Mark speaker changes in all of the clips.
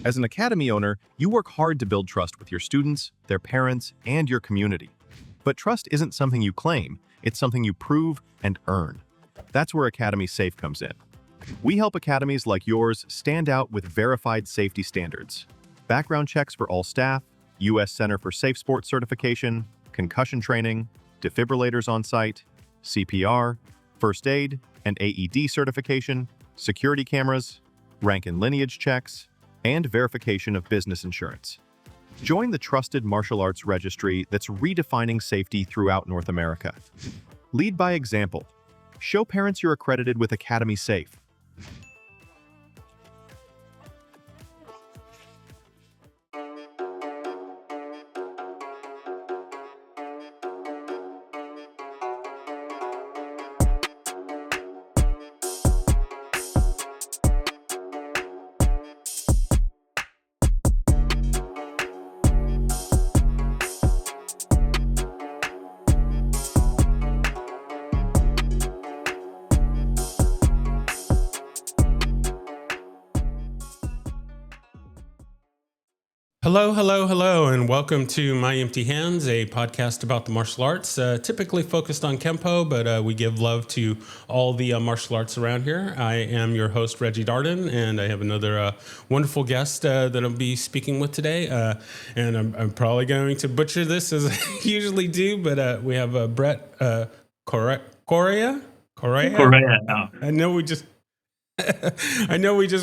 Speaker 1: As an academy owner, you work hard to build trust with your students, their parents, and your community. But trust isn't something you claim, it's something you prove and earn. That's where Academy Safe comes in. We help academies like yours stand out with verified safety standards. Background checks for all staff, U.S. Center for Safe Sports certification, concussion training, defibrillators on site, CPR, first aid and AED certification, security cameras, rank and lineage checks, and verification of business insurance. Join the trusted martial arts registry that's redefining safety throughout North America. Lead by example. Show parents you're accredited with Academy Safe.
Speaker 2: Hello, and welcome to My Empty Hands, a podcast about the martial arts, typically focused on Kempo, but we give love to all the martial arts around here. I am your host, Reggie Darden, and I have another wonderful guest that I'll be speaking with today, and I'm probably going to butcher this as I usually do, but we have Brett Correia?
Speaker 3: Correia.
Speaker 2: I know we just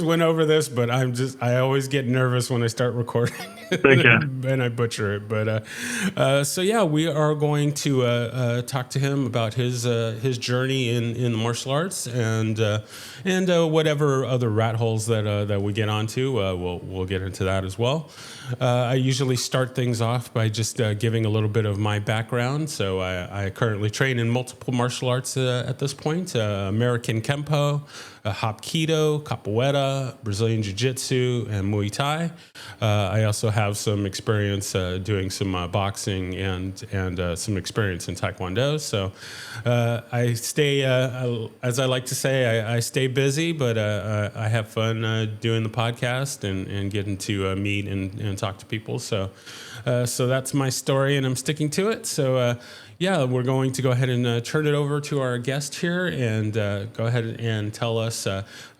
Speaker 2: went over this, but I always get nervous when I start recording and I butcher it. But so yeah, we are going to talk to him about his journey in the martial arts and whatever other rat holes that we get onto. We'll get into that as well. I usually start things off by just giving a little bit of my background. So I currently train in multiple martial arts at this point: American Kempo, Hapkido, Capoeira, Brazilian Jiu-Jitsu, and Muay Thai. I also have some experience doing some boxing and some experience in Taekwondo. So I stay, as I like to say, I stay busy, but I have fun doing the podcast and getting to meet and talk to people. So that's my story, and I'm sticking to it. So yeah, we're going to go ahead and turn it over to our guest here and go ahead and tell us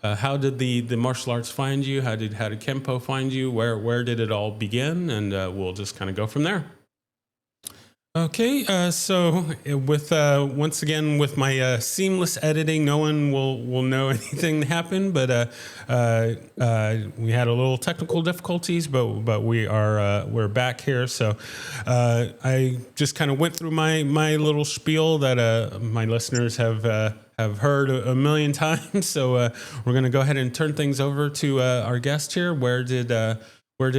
Speaker 2: how did the martial arts find you? How did Kempo find you? Where did it all begin? And we'll just kind of go from there. Okay, so with once again with my seamless editing, no one will know anything happened. But we had a little technical difficulties, but we're back here. So I just kind of went through my little spiel that my listeners have heard a million times. So we're going to go ahead and turn things over to our guest here. Where did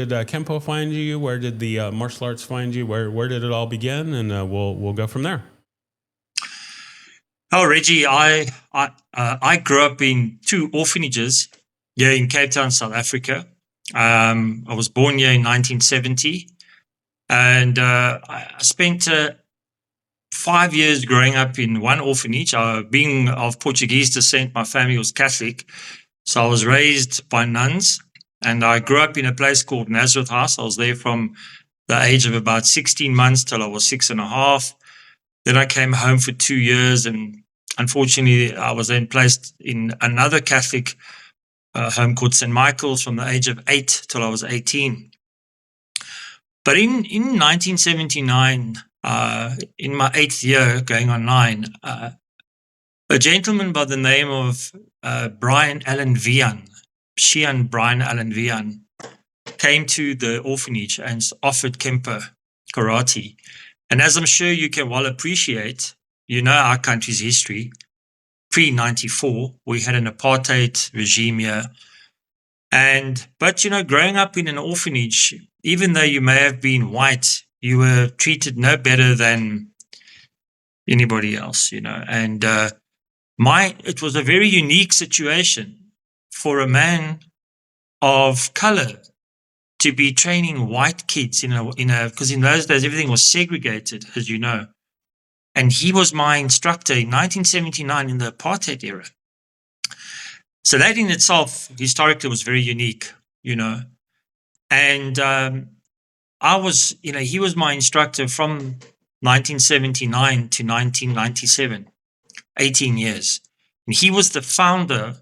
Speaker 2: Kempo find you? Where did the martial arts find you? Where did it all begin? And we'll go from there.
Speaker 3: Oh, Reggie, I grew up in two orphanages here in Cape Town, South Africa. I was born here in 1970, and I spent 5 years growing up in one orphanage. Being of Portuguese descent, my family was Catholic, so I was raised by nuns. And I grew up in a place called Nazareth House. I was there from the age of about 16 months till I was 6.5. Then I came home for 2 years, and unfortunately, I was then placed in another Catholic home called St. Michael's from the age of 8 till I was 18. But in 1979, in my 8th year, going on 9, a gentleman by the name of Brian Allen Vian, Shian Brian Allen Vian, came to the orphanage and offered Kempo karate. And as I'm sure you can well appreciate, you know our country's history. Pre-94, we had an apartheid regime here. But growing up in an orphanage, even though you may have been white, you were treated no better than anybody else, And it was a very unique situation for a man of color to be training white kids because in those days everything was segregated, as you know. And he was my instructor in 1979 in the apartheid era. So that in itself, historically, was very unique, And I was, he was my instructor from 1979 to 1997, 18 years. And he was the founder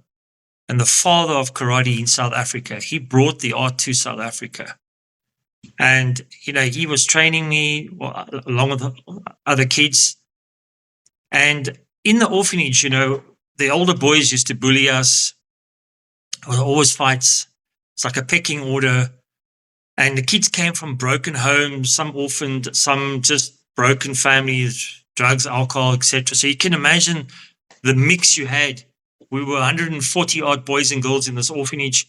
Speaker 3: and the father of karate in South Africa. He brought the art to South Africa. And, he was training me along with other kids. And in the orphanage, the older boys used to bully us. There were always fights. It's like a pecking order. And the kids came from broken homes, some orphaned, some just broken families, drugs, alcohol, etc. So you can imagine the mix you had. We were 140 odd boys and girls in this orphanage.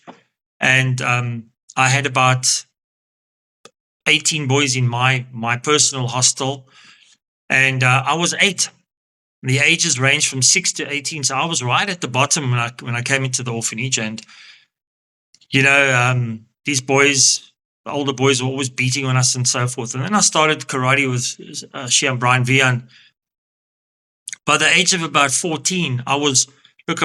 Speaker 3: And I had about 18 boys in my personal hostel. And I was 8. The ages ranged from 6 to 18. So I was right at the bottom when I came into the orphanage. And, these boys, the older boys, were always beating on us and so forth. And then I started karate with Shian Brian Vian. By the age of about 14, I'm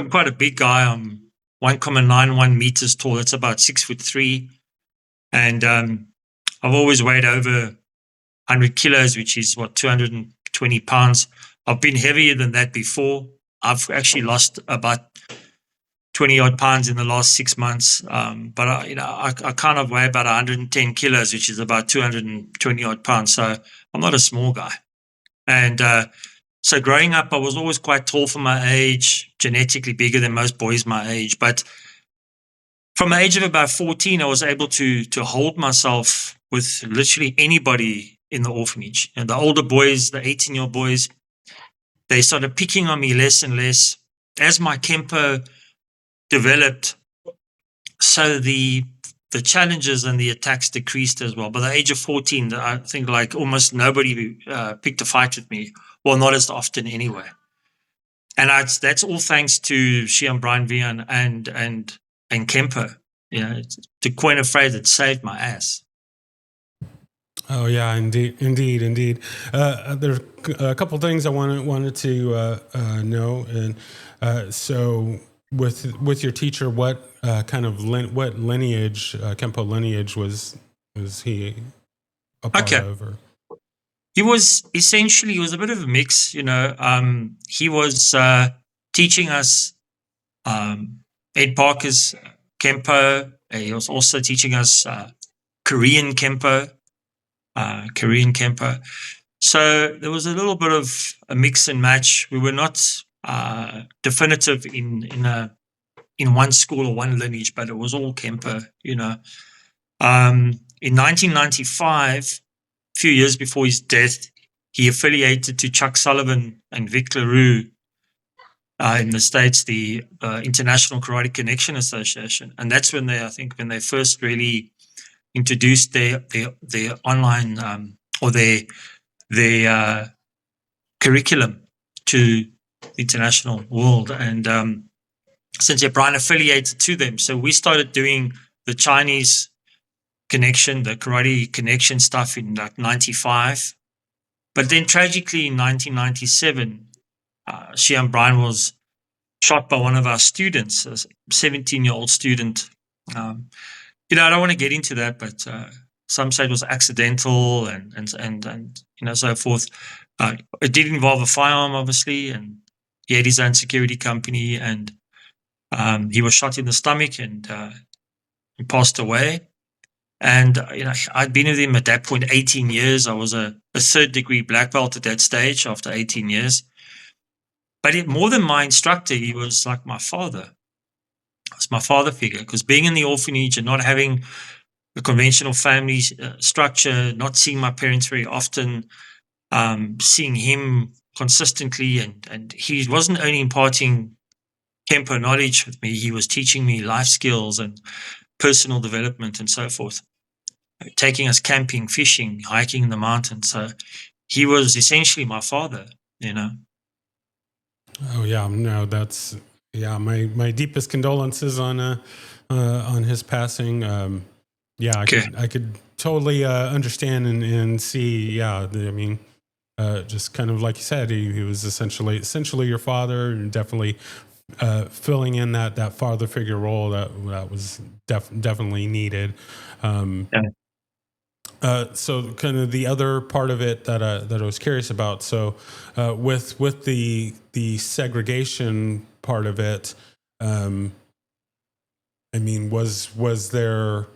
Speaker 3: quite a big guy. I'm 1.91 meters tall. That's about 6'3". And I've always weighed over 100 kilos, which is 220 pounds. I've been heavier than that before. I've actually lost about 20 odd pounds in the last 6 months. But I kind of weigh about 110 kilos, which is about 220 odd pounds. So I'm not a small guy. And so growing up, I was always quite tall for my age, genetically bigger than most boys my age. But from the age of about 14, I was able to hold myself with literally anybody in the orphanage. And the older boys, the 18-year-old boys, they started picking on me less and less. As my Kempo developed, so the challenges and the attacks decreased as well. By the age of 14, I think like almost nobody picked a fight with me. Well, not as often anyway. And that's all thanks to Shian Brian Vian and Kempo. To coin a phrase, it saved my ass.
Speaker 2: Oh yeah, indeed. There's a couple things I wanted to know, and so with your teacher, what kind of what lineage, Kempo lineage, was he a part of? Or?
Speaker 3: He was a bit of a mix. He was teaching us Ed Parker's Kempo. He was also teaching us Korean Kempo. So there was a little bit of a mix and match. We were not definitive in one school or one lineage, but it was all Kempo. In 1995, a few years before his death, he affiliated to Chuck Sullivan and Vic LaRue in the States, the International Karate Connection Association, and that's when they first really introduced their online or their curriculum to the international world. And since Brian affiliated to them, so we started doing the Chinese connection, the karate connection stuff in like 95. But then tragically in 1997, Shian Brian was shot by one of our students, a 17-year-old student. I don't want to get into that, but some say it was accidental and so forth. It did involve a firearm, obviously, and he had his own security company, and he was shot in the stomach and he passed away. And I'd been with him at that point 18 years. I was a third-degree black belt at that stage after 18 years. But more than my instructor, he was like my father. It's my father figure, because being in the orphanage and not having a conventional family structure, not seeing my parents very often, seeing him consistently, and he wasn't only imparting Kempo knowledge with me, he was teaching me life skills and personal development and so forth, taking us camping, fishing, hiking in the mountains. So he was essentially my father,
Speaker 2: Oh yeah, no, that's my deepest condolences on his passing. I could totally understand and see. Yeah, just kind of like you said, he was essentially your father, and definitely filling in that father figure role that was definitely needed.
Speaker 3: Yeah.
Speaker 2: So kind of the other part of it that I was curious about. So with the segregation part of it, I mean, was there?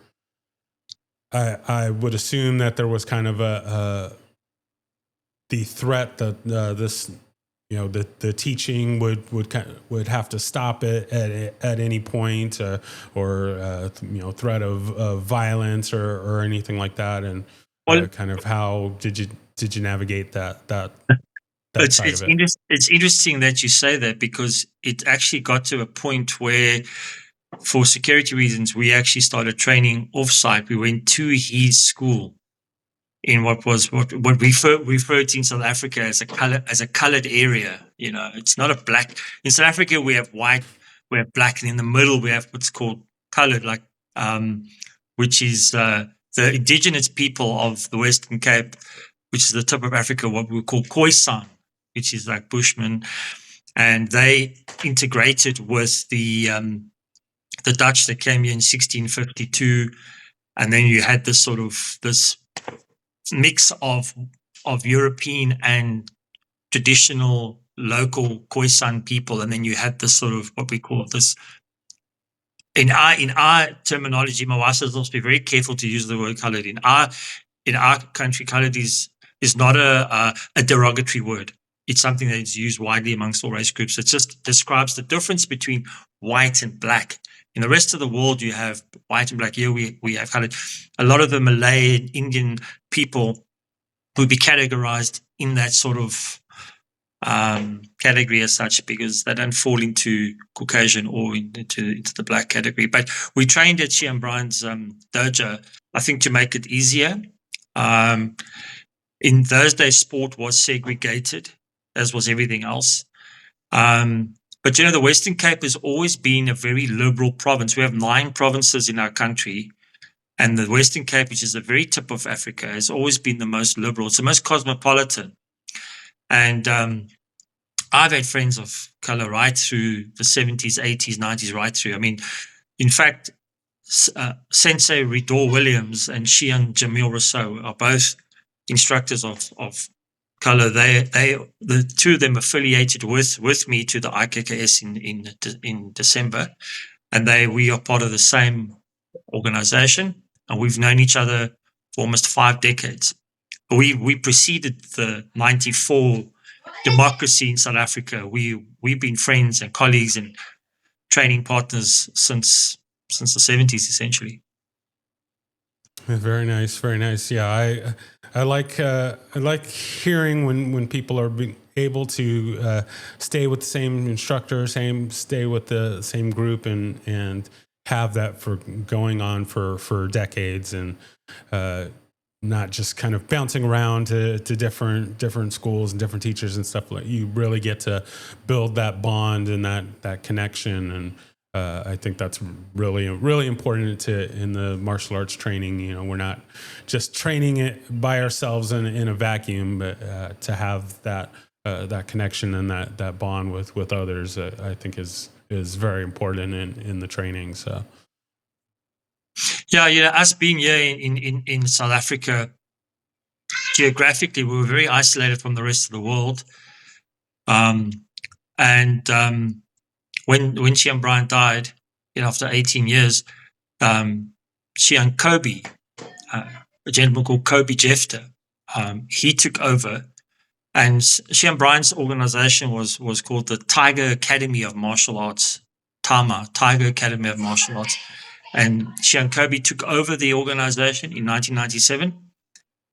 Speaker 2: I would assume that there was kind of the threat that this, the teaching would have to stop it at any point, or threat of violence or anything like that, and
Speaker 3: Well,
Speaker 2: kind of how did you navigate that
Speaker 3: it's
Speaker 2: side of
Speaker 3: it's
Speaker 2: it?
Speaker 3: it's interesting that you say that, because it actually got to a point where, for security reasons, we actually started training offsite. We went to his school in what we refer to in South Africa as a colored area. It's not a black. In South Africa, we have white, we have black, and in the middle we have what's called colored, which is the indigenous people of the Western Cape, which is the tip of Africa, what we call Khoisan, which is like Bushmen, and they integrated with the Dutch that came here in 1652, and then you had this mix of European and traditional local Khoisan people, and then you had this sort of what we call this. In our terminology, Mawasa is also be very careful to use the word colored. In our country, colored is not a derogatory word. It's something that is used widely amongst all race groups. It just describes the difference between white and black. In the rest of the world, you have white and black. Here we have colored. A lot of the Malay and Indian people would be categorized in that sort of category as such, because they don't fall into Caucasian or into the black category. But we trained at Shian Brian's dojo, I think, to make it easier. In those days, sport was segregated, as was everything else. But the Western Cape has always been a very liberal province. We have 9 provinces in our country, and the Western Cape, which is the very tip of Africa, has always been the most liberal. It's the most cosmopolitan. And I've had friends of color right through the 70s, 80s, 90s, right through. I mean, in fact, Sensei Ridor Williams and Shian Jamil Rousseau are both instructors of color. The two of them affiliated with me to the IKKS in December, and we are part of the same organization, and we've known each other for almost 5 decades. We preceded the 94 democracy in South Africa. We've been friends and colleagues and training partners since the 70s, essentially.
Speaker 2: Very nice, very nice. Yeah, I like hearing when people are able to stay with the same instructor, stay with the same group, and have that for going on for decades, and not just kind of bouncing around to different schools and different teachers and stuff. Like, you really get to build that bond and that connection, and I think that's really important in the martial arts training. We're not just training it by ourselves in a vacuum, but to have that connection and that bond with others, I think is very important in the training. So.
Speaker 3: Yeah, us being here in South Africa, geographically, we were very isolated from the rest of the world. When Shian Brian died, after 18 years, Shian Kobe, a gentleman called Kobe Jefter, he took over, and Shian Brian's organization was called the Tiger Academy of Martial Arts, TAMA, Tiger Academy of Martial Arts. And Shian Kobe took over the organization in 1997,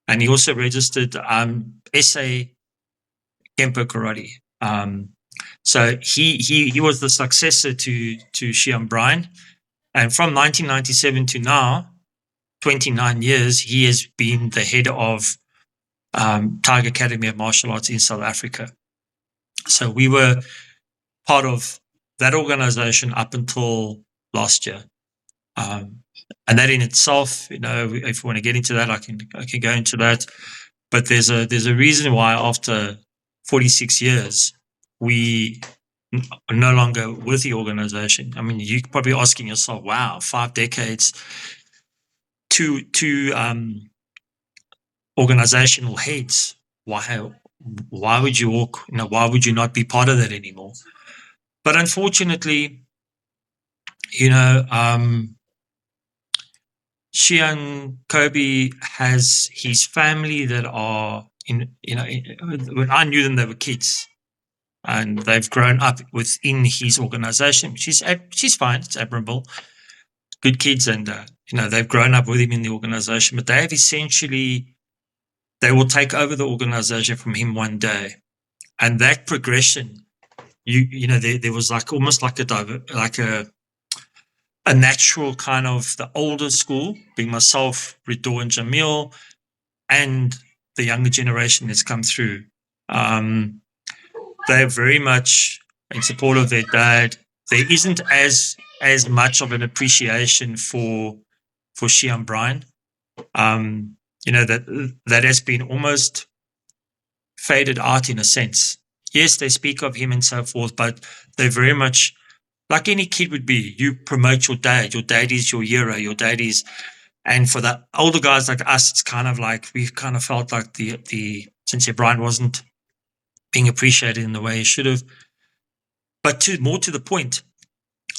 Speaker 3: and he also registered SA Kempo Karate. So he was the successor to Shian Brian, and from 1997 to now, 29 years, he has been the head of Tiger Academy of Martial Arts in South Africa. So we were part of that organization up until last year. And that in itself, if we want to get into that, I can go into that. But there's a reason why after 46 years, we no longer with the organization. I mean, you're probably asking yourself, wow, 5 decades, two organizational heads. Why would you walk? Why would you not be part of that anymore? But unfortunately, Shian Kobe has his family that are when I knew them, they were kids, and they've grown up within his organization, which is fine. It's admirable. Good kids, and they've grown up with him in the organization, but they will take over the organization from him one day. And that progression, there was almost like a natural kind of the older school, being myself, Rido and Jamil, and the younger generation that's come through. They're very much in support of their dad. There isn't as much of an appreciation for Shian Brian. That has been almost faded out in a sense. Yes, they speak of him and so forth, but they're very much like any kid would be. You promote your dad. Your dad is your hero. Your dad is, and for the older guys like us, it's kind of like we've kind of felt like the Sensei Brian wasn't being appreciated in the way he should have. But more to the point,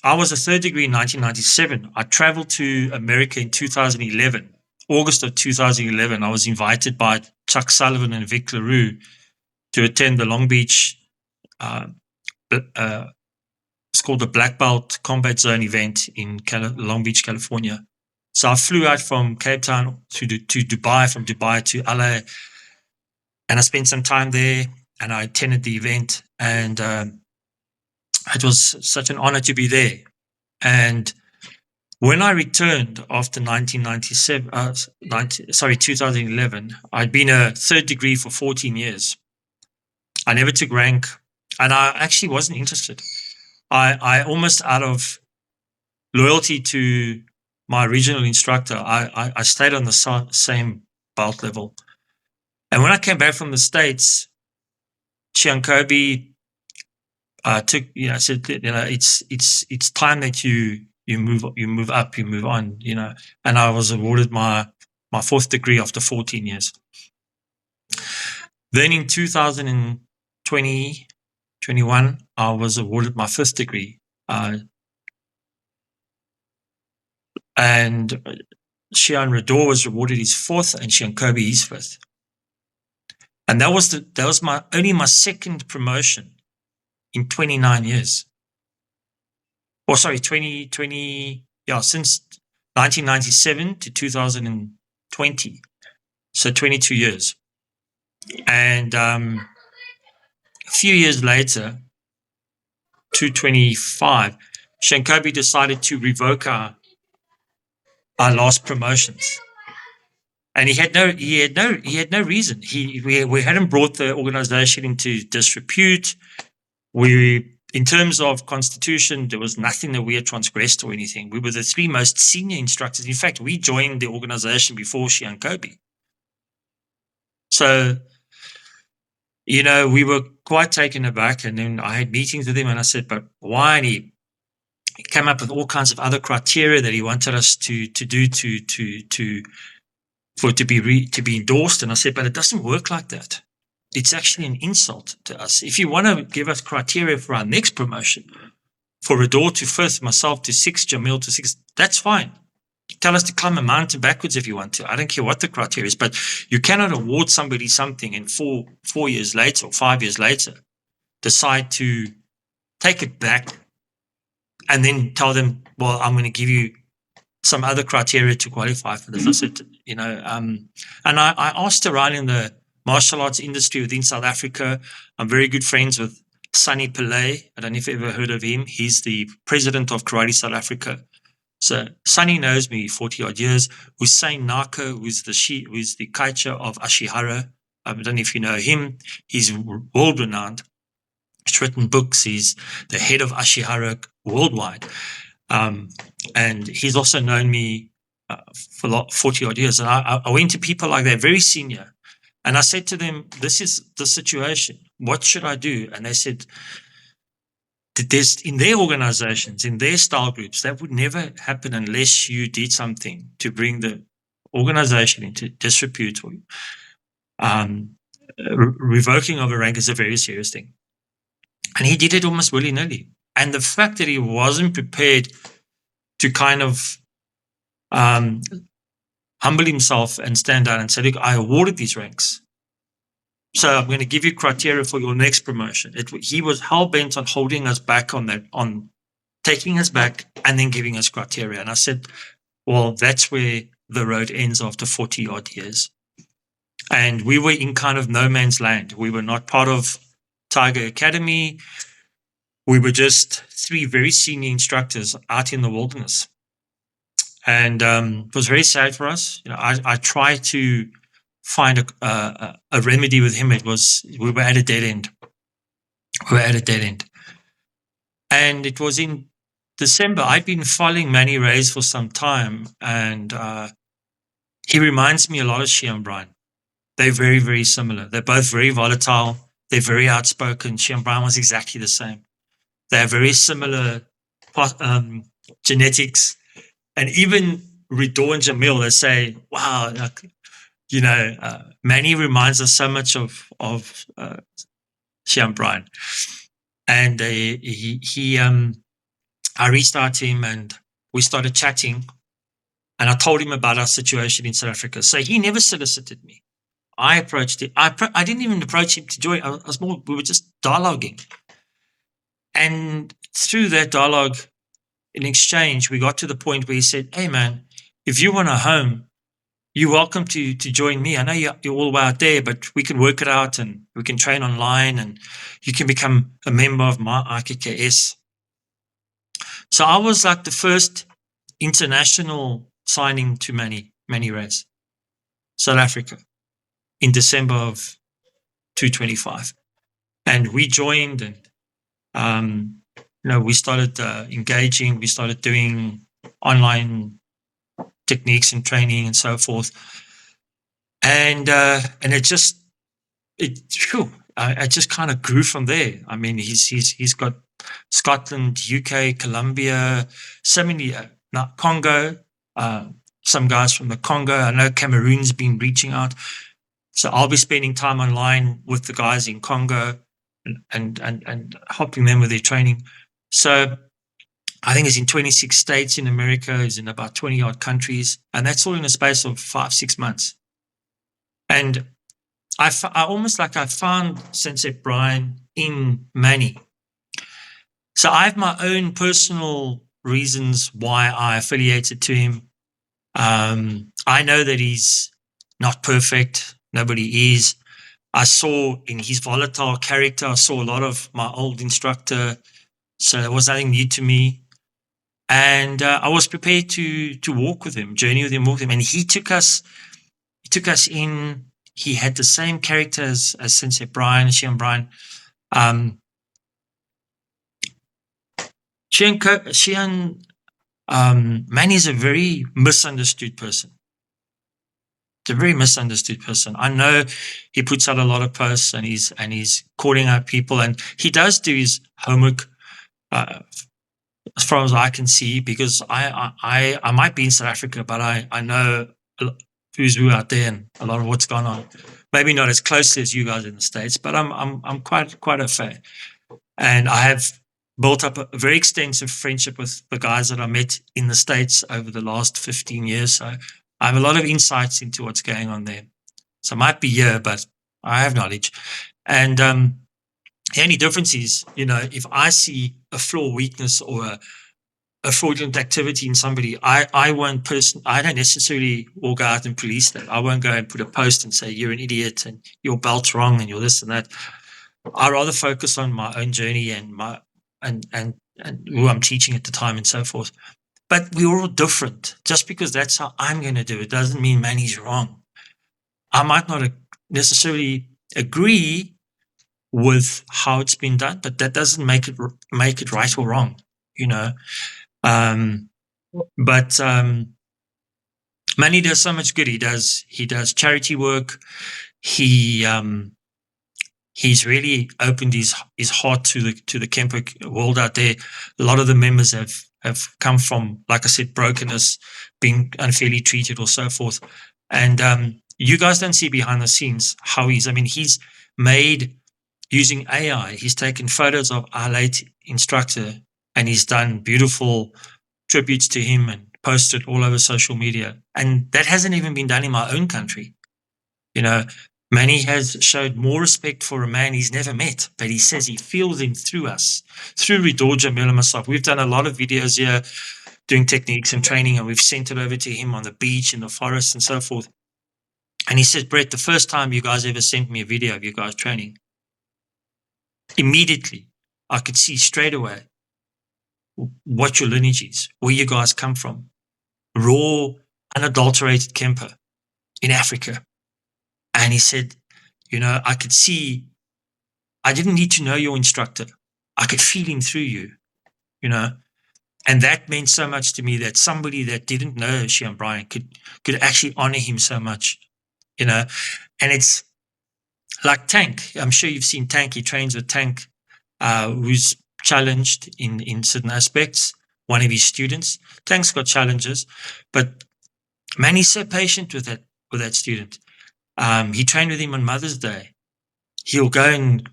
Speaker 3: I was a third degree in 1997. I traveled to America in 2011. August of 2011, I was invited by Chuck Sullivan and Vic LaRue to attend the Long Beach, it's called the Black Belt Combat Zone event in Long Beach, California. So I flew out from Cape Town to Dubai, from Dubai to LA, and I spent some time there, and I attended the event, and it was such an honor to be there. And when I returned after 2011, I'd been a third degree for 14 years. I never took rank, and I actually wasn't interested. I almost out of loyalty to my original instructor, I stayed on the same belt level. And when I came back from the States, Shian Kobe said, it's time that you move up, you move on, and I was awarded my fourth degree after 14 years. Then in 2021, I was awarded my fifth degree, and Shian Rador was awarded his fourth, and Shian Kobe his fifth. And that was only my second promotion in 29 years. Or sorry, since 1997 to 2020. So 22 years. And a few years later, 225, Shian Kobe decided to revoke our last promotions. And he had no reason. We hadn't brought the organization into disrepute. In terms of constitution, there was nothing that we had transgressed or anything. We were the three most senior instructors. In fact, we joined the organization before Shian Kobe. So, we were quite taken aback. And then I had meetings with him, and I said, but why? And he came up with all kinds of other criteria that he wanted us to do to be endorsed. And I said, but it doesn't work like that. It's actually an insult to us. If you want to give us criteria for our next promotion, for Rador to fifth, myself to sixth, Jamil to sixth, that's fine. Tell us to climb a mountain backwards if you want to. I don't care what the criteria is, but you cannot award somebody something and 4 years later or 5 years later decide to take it back and then tell them, well, I'm going to give you some other criteria to qualify for this. I said, and I asked around in the martial arts industry within South Africa. I'm very good friends with Sunny Pillay. I don't know if you've ever heard of him. He's the president of Correia, South Africa. So Sunny knows me 40 odd years. Hussein Naka, who's the Kaicha of Ashihara. I don't know if you know him. He's world renowned. He's written books. He's the head of Ashihara worldwide. And he's also known me for 40 odd years. And I went to people like that, very senior. And I said to them, this is the situation. What should I do? And they said, there's in their organizations, in their style groups, that would never happen unless you did something to bring the organization into disrepute. Or revoking of a rank is a very serious thing. And he did it almost willy-nilly. And the fact that he wasn't prepared to kind of humble himself and stand down and say, look, I awarded these ranks, so I'm going to give you criteria for your next promotion. He was hell-bent on holding us back on that, on taking us back and then giving us criteria. And I said, well, that's where the road ends after 40 odd years. And we were in kind of no man's land. We were not part of Tiger Academy. We were just three very senior instructors out in the wilderness. And it was very sad for us. You know, I tried to find a remedy with him. We were at a dead end. And it was in December. I'd been following Manny Reyes for some time, and he reminds me a lot of Shian Brian. They're very, very similar. They're both very volatile. They're very outspoken. Shian Brian was exactly the same. They have very similar genetics. And even Rido and Jamil, they say, wow, you know, Manny reminds us so much of Shian Brian. And I reached out to him and we started chatting. And I told him about our situation in South Africa. So he never solicited me. I approached him. I didn't even approach him to join. We were just dialoguing. And through that dialogue, in exchange, we got to the point where he said, hey, man, if you want a home, you're welcome to join me. I know you're all the way out there, but we can work it out and we can train online and you can become a member of my IKKS. So I was like the first international signing to Manny Reyes, South Africa, in December of 2025. And we joined and, you know, we started engaging, we started doing online techniques and training and so forth. And I just kind of grew from there. I mean, he's got Scotland, UK, Colombia, so many, Congo, some guys from the Congo. I know Cameroon's been reaching out. So I'll be spending time online with the guys in Congo and helping them with their training. So I think it's in 26 states in America, it's in about 20 odd countries, and that's all in a space of 5-6 months. And I found Sensei Brian in Manny. So I have my own personal reasons why I affiliated to him. I know that he's not perfect. Nobody is. I saw in his volatile character, I saw a lot of my old instructor. So it was nothing new to me. And I was prepared to walk with him, journey with him, walk with him. And he took us in. He had the same character as Sensei Brian, Shian Brian. Manny is a very misunderstood person. It's a very misunderstood person. I know he puts out a lot of posts and he's calling out people, and he does do his homework as far as I can see, because I might be in South Africa, but I know who's who out there and a lot of what's gone on. Maybe not as closely as you guys in the States, but I'm quite a fan. And I have built up a very extensive friendship with the guys that I met in the States over the last 15 years. So I have a lot of insights into what's going on there. So I might be here, but I have knowledge. And the only difference is, you know, if I see a flaw, weakness, or a fraudulent activity in somebody, I don't necessarily walk out and police that. I won't go and put a post and say you're an idiot and your belt's wrong and you're this and that. I rather focus on my own journey and who I'm teaching at the time and so forth. But we're all different. Just because that's how I'm going to do it doesn't mean Manny's wrong. I might not necessarily agree with how it's been done, but that doesn't make it right or wrong, you know. But Manny does so much good. He does charity work. He he's really opened his heart to the Kempo world out there. A lot of the members have come from, like I said, brokenness, being unfairly treated or so forth. And you guys don't see behind the scenes how he's made, using AI, he's taken photos of our late instructor and he's done beautiful tributes to him and posted all over social media. And that hasn't even been done in my own country. Manny has showed more respect for a man he's never met, but he says he feels him through us, through Ridor Jamil and myself. We've done a lot of videos here doing techniques and training, and we've sent it over to him on the beach, in the forest, and so forth. And he says, Brett, the first time you guys ever sent me a video of you guys training, immediately I could see straight away what your lineage is, where you guys come from. Raw, unadulterated Kempo in Africa. And he said, I could see, I didn't need to know your instructor. I could feel him through you, and that meant so much to me, that somebody that didn't know Shian Brian could actually honor him so much, and it's like Tank. I'm sure you've seen Tank. He trains with Tank, who's challenged in certain aspects, one of his students. Tank's got challenges, but man, he's so patient with that student. He trained with him on Mother's Day. He'll go and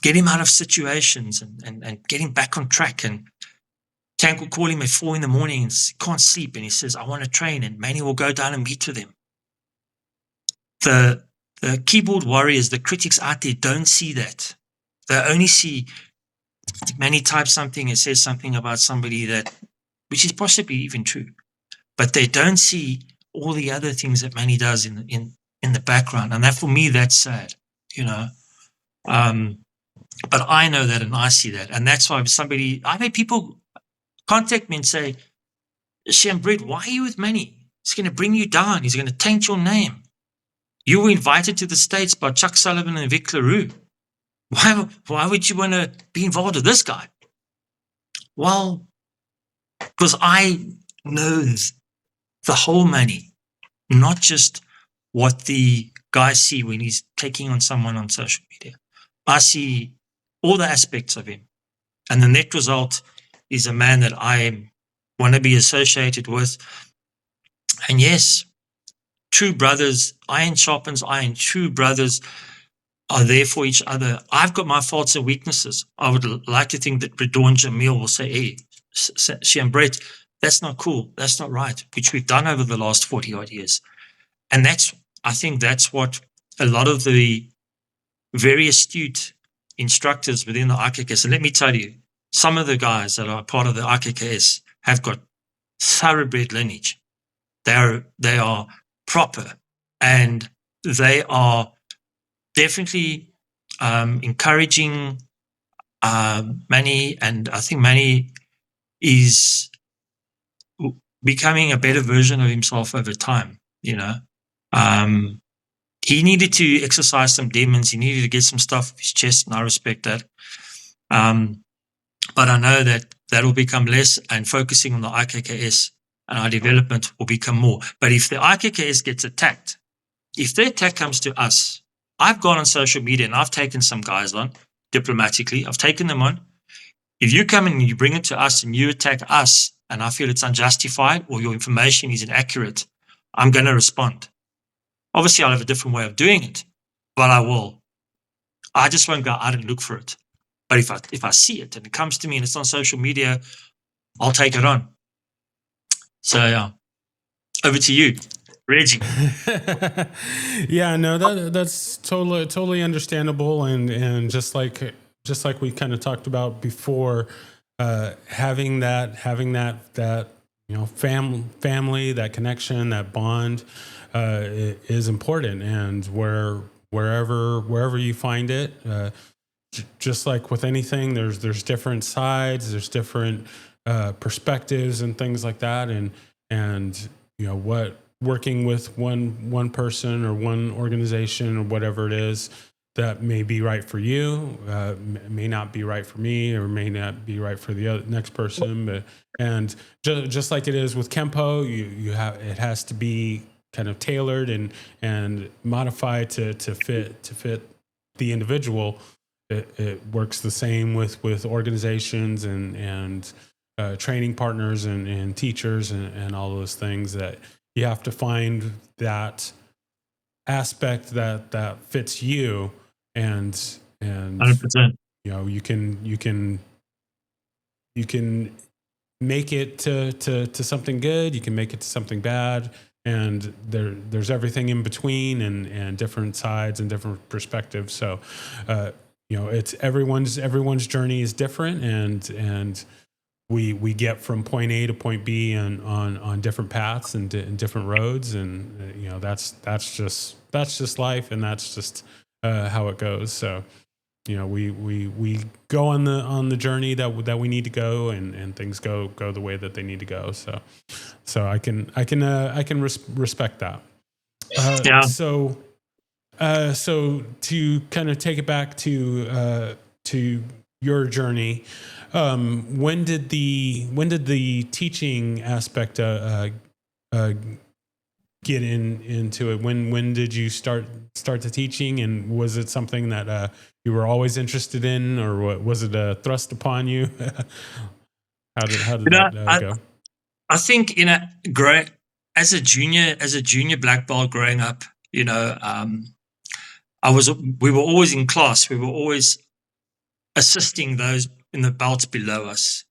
Speaker 3: get him out of situations and get him back on track. And Tank will call him at 4 a.m. and he can't sleep. And he says, I want to train. And Manny will go down and meet with him. The keyboard warriors, the critics out there, don't see that. They only see Manny types something and says something about somebody which is possibly even true. But they don't see all the other things that Manny does in the background. And that, for me, that's sad, but I know that and I see that. And that's why I've had people contact me and say, Shian Brett, why are you with Manny? He's going to bring you down. He's going to taint your name. You were invited to the States by Chuck Sullivan and Vic LaRue. Why would you want to be involved with this guy? Well, because I know the whole Manny, not just what the guys see when he's taking on someone on social media. I see all the aspects of him. And the net result is a man that I want to be associated with. And yes, true brothers, iron sharpens iron. True brothers are there for each other. I've got my faults and weaknesses. I would like to think that Ridor and Jamil will say, hey, Shian Brett, that's not cool. That's not right, which we've done over the last 40 odd years. And I think that's what a lot of the very astute instructors within the IKKS, and let me tell you, some of the guys that are part of the IKKS have got thoroughbred lineage. They are proper, and they are definitely encouraging Manny, and I think Manny is becoming a better version of himself over time, he needed to exercise some demons. He needed to get some stuff off his chest, and I respect that. But I know that will become less, and focusing on the IKKS and our development will become more. But if the IKKS gets attacked, if the attack comes to us, I've gone on social media and I've taken some guys on diplomatically. I've taken them on. If you come in and you bring it to us and you attack us, and I feel it's unjustified or your information is inaccurate, I'm going to respond. Obviously, I'll have a different way of doing it, but I will. I just won't go out and look for it. But if I see it and it comes to me and it's on social media, I'll take it on. So, yeah. Over to you, Reggie.
Speaker 2: Yeah, no, that's totally understandable, and just like we kind of talked about before, having that family, that connection, that bond is important, and wherever you find it, just like with anything, there's different sides, there's different perspectives and things like that, and what working with one person or one organization or whatever it is that may be right for you, may not be right for me, or may not be right for the next person. And just like it is with Kempo, it has to be kind of tailored and modified to fit the individual, it works the same with organizations and training partners and teachers and all those things, that you have to find that aspect that fits you, and
Speaker 3: 100%.
Speaker 2: you can make it to something good, you can make it to something bad, and there's everything in between, and different sides and different perspectives. So it's everyone's journey is different, and we get from point A to point B and on different paths and different roads, and that's just life, and that's just how it goes. So we go on the journey that we need to go, and things go the way that they need to go. So I can respect that.
Speaker 3: Yeah.
Speaker 2: So to kind of take it back to your journey, when did the teaching aspect get into it? When did you start the teaching, and was it something that you were always interested in, or was it thrust upon you? How did that go?
Speaker 3: I think growing as a junior black belt growing up, we were always in class. We were always assisting those in the belts below us.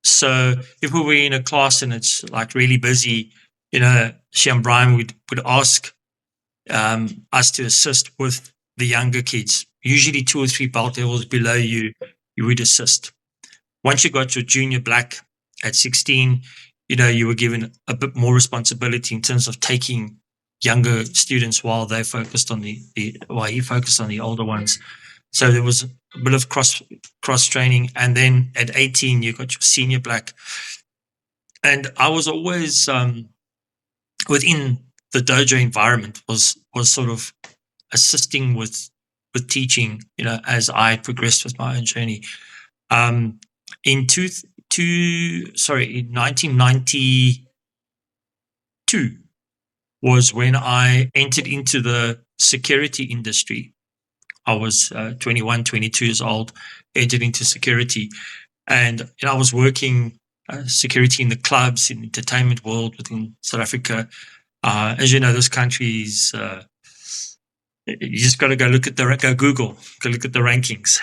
Speaker 3: So if we were in a class and it's like really busy, she and Brian would ask us to assist with the younger kids. Usually 2 or 3 belt levels below you would assist. Once you got your junior black at 16, you were given a bit more responsibility in terms of taking younger students while they focused on while he focused on the older ones. So there was a bit of cross training, and then at 18 you got your senior black. And I was always within the dojo environment was sort of assisting with teaching, as I progressed with my own journey. In 1992 was when I entered into the security industry. I was 21, 22 years old, entered into security, and I was working security in the clubs, in the entertainment world within South Africa. As you know, this country is. You just got to go look at go Google, go look at the rankings.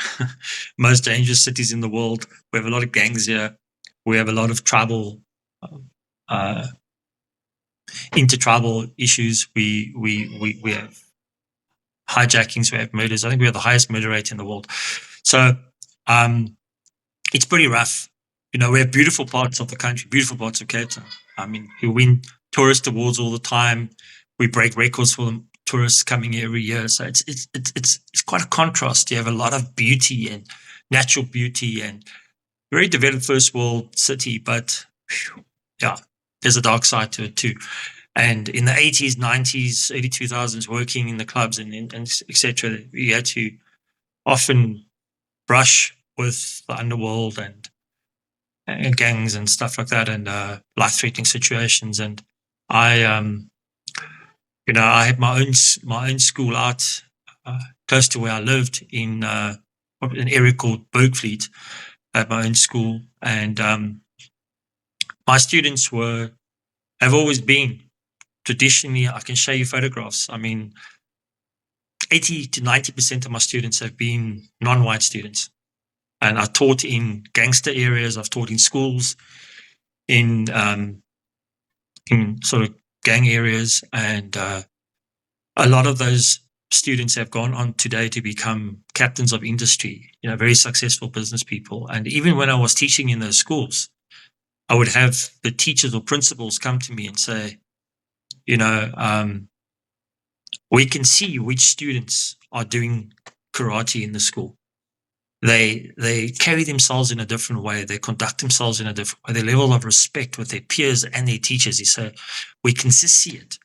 Speaker 3: Most dangerous cities in the world. We have a lot of gangs here. We have a lot of tribal, intertribal issues. We have hijackings. We have murders. I think we have the highest murder rate in the world. So it's pretty rough. We have beautiful parts of the country, beautiful parts of Cape Town. I mean, we win tourist awards all the time. We break records for them. Tourists coming every year, so it's quite a contrast. You have a lot of beauty and natural beauty and very developed first world city, but there's a dark side to it too. And in the 80s, 90s, early 2000s, working in the clubs and etc., we had to often brush with the underworld and gangs and stuff like that, and life-threatening situations. And I had my own school out close to where I lived in an area called Bergfleet. I had my own school, and my students have always been traditionally. I can show you photographs. I mean, 80 to 90% of my students have been non-white students, and I taught in gangster areas. I've taught in schools, in sort of gang areas, and a lot of those students have gone on today to become captains of industry, very successful business people. And even when I was teaching in those schools, I would have the teachers or principals come to me and say, we can see which students are doing karate in the school. They carry themselves in a different way. They conduct themselves in a different way. Their level of respect with their peers and their teachers. He said, we can just see it.